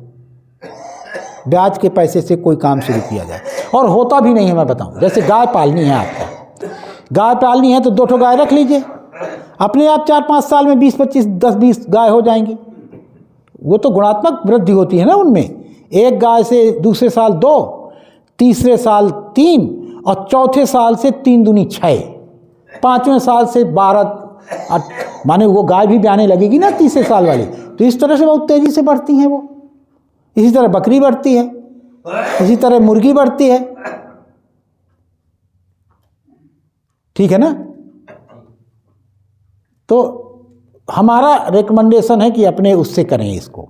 A: ब्याज के पैसे से कोई काम शुरू किया जाए, और होता भी नहीं है। मैं बताऊं, जैसे गाय पालनी है आपको, गाय पालनी है तो 2 ठो गाय रख लीजिए, अपने आप 4-5 साल में 20-25, 10-20 गाय हो जाएंगी। वो तो गुणात्मक वृद्धि होती है ना उनमें, एक गाय से दूसरे साल 2, तीसरे साल 3 और चौथे साल से 3 दूनी 6, 5वें साल से 12, माने वो गाय भी ब्याने लगेगी ना तीसरे साल वाली, तो इस तरह से बहुत तेज़ी से बढ़ती हैं वो। इसी तरह बकरी बढ़ती है, इसी तरह मुर्गी बढ़ती है, ठीक है ना। तो हमारा रिकमेंडेशन है कि अपने उससे करें इसको।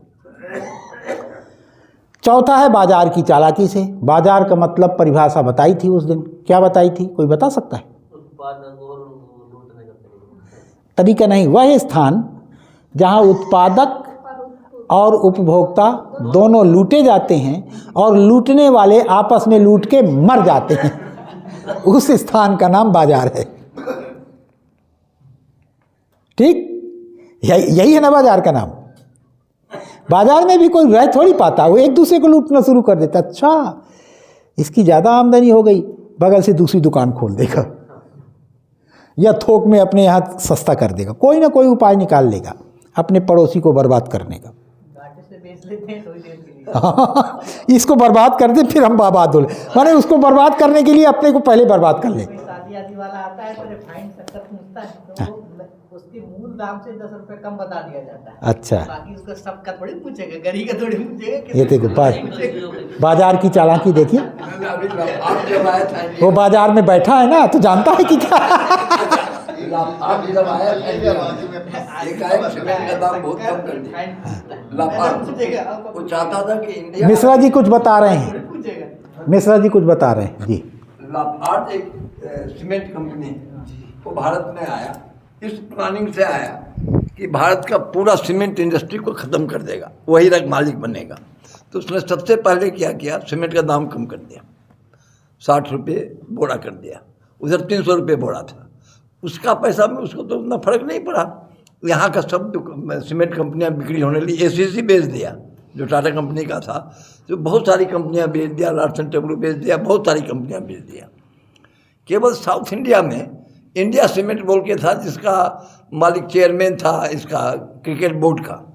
A: चौथा है बाजार की चालाकी से। बाजार का मतलब परिभाषा बताई थी उस दिन, क्या बताई थी, कोई बता सकता है? तरीका नहीं, वह स्थान जहां उत्पादक और उपभोक्ता दोनों लूटे जाते हैं और लूटने वाले आपस में लूट के मर जाते हैं, उस स्थान का नाम बाजार है। ठीक, यही है ना बाजार का नाम। बाजार में भी कोई रह थोड़ी पाता, वो एक दूसरे को लूटना शुरू कर देता। अच्छा, इसकी ज़्यादा आमदनी हो गई, बगल से दूसरी दुकान खोल देगा या थोक में अपने यहाँ सस्ता कर देगा, कोई ना कोई उपाय निकाल लेगा अपने पड़ोसी को बर्बाद करने का। इसको बर्बाद कर दे फिर हम बर्बाद हो, माने उसको बर्बाद करने के लिए अपने को पहले बर्बाद कर ले।
B: शादी वाला आता है तो रिफाइंड शक्कर पूछता है तो उसके मूल दाम से 10 रुपए कम बता दिया जाता है।
A: अच्छा,
B: बाकी उसका सबका थोड़ी पूछेगा, गरी का थोड़ी पूछेगा।
A: ये देखो बाजार की चालाकी देखिए,
C: आप जब आया था
A: वो बाजार में बैठा है ना तो जानता है कि क्या।
C: आप जब आया था एक सीमेंट का दाम बहुत कम कर दिया लाफार्ज। वो चाहता था कि इंडिया,
A: मिश्रा जी कुछ बता रहे हैं, मिश्रा जी कुछ बता रहे हैं जी।
C: लाफार्ज एक सीमेंट कंपनी है, वो भारत में आया, इस प्लानिंग से आया कि भारत का पूरा सीमेंट इंडस्ट्री को ख़त्म कर देगा, वही रग मालिक बनेगा। तो उसने सबसे पहले क्या किया, सीमेंट का दाम कम कर दिया, 60 रुपये बोरा कर दिया, उधर 300 रुपये बोरा था। उसका पैसा में उसको तो उतना फर्क नहीं पड़ा। यहाँ का सब सीमेंट कंपनियाँ बिक्री होने लगी, एसीसी बेच दिया जो टाटा कंपनी का था, जो बहुत सारी कंपनियाँ बेच दिया, लार्सन टोब्रो बेच दिया, बहुत सारी कंपनियाँ बेच दिया। केवल साउथ इंडिया में इंडिया सीमेंट बोल के था, जिसका मालिक चेयरमैन था इसका क्रिकेट बोर्ड का,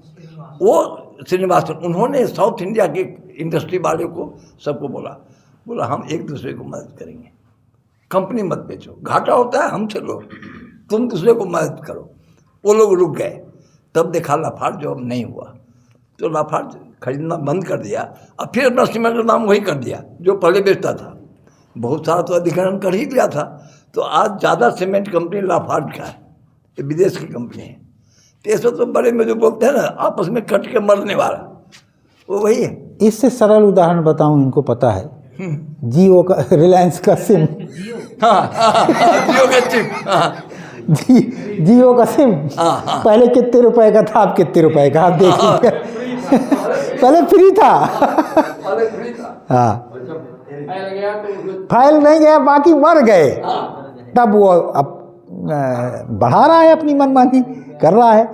C: वो श्रीनिवासन, उन्होंने साउथ इंडिया के इंडस्ट्री वाले को सबको बोला हम एक दूसरे को मदद करेंगे, कंपनी मत बेचो, घाटा होता है हमसे लो, तुम दूसरे को मदद करो। वो लोग रुक गए। तब देखा लाफार्ज जो अब नहीं हुआ, तो लाफार्ज खरीदना बंद कर दिया, अब फिर अपना सीमेंट का दाम वही कर दिया जो पहले बेचता था। बहुत सारा तो अधिग्रहण कर ही दिया था, तो आज ज़्यादा सीमेंट कंपनी लाफार्ज का है, ये विदेश की कंपनी है। तो ऐसे तो बड़े में जो बोलते हैं ना आपस में कट के मरने वाला, वो वही है।
A: इससे सरल उदाहरण बताऊं, इनको पता है, जियो का, रिलायंस का सिम,
C: जियो का सिम,
A: जियो का सिम पहले कितने रुपए का था, अब कितने रुपए का आप देखिए। पहले फ्री था, हाँ, फाइल नहीं गया, बाकी मर गए। तब वो अब बढ़ा रहा है, अपनी मनमानी कर रहा है,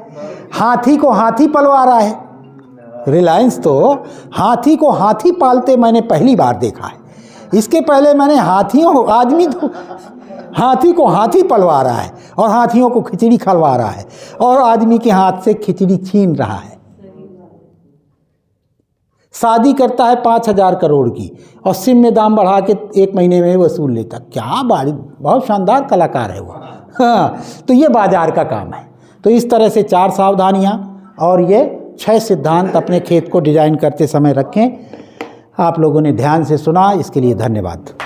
A: हाथी को हाथी पलवा रहा है। रिलायंस तो हाथी को हाथी पालते मैंने पहली बार देखा है। इसके पहले मैंने आदमी तो हाथी को हाथी पलवा रहा है और हाथियों को खिचड़ी खलवा रहा है और आदमी के हाथ से खिचड़ी छीन रहा है। शादी करता है 5,000 करोड़ की और सिम में दाम बढ़ा के 1 महीने में वसूल लेता। क्या बाड़ी, बहुत शानदार कलाकार है वो। हाँ, तो ये बाजार का काम है। तो इस तरह से 4 सावधानियाँ और ये 6 सिद्धांत अपने खेत को डिजाइन करते समय रखें। आप लोगों ने ध्यान से सुना, इसके लिए धन्यवाद।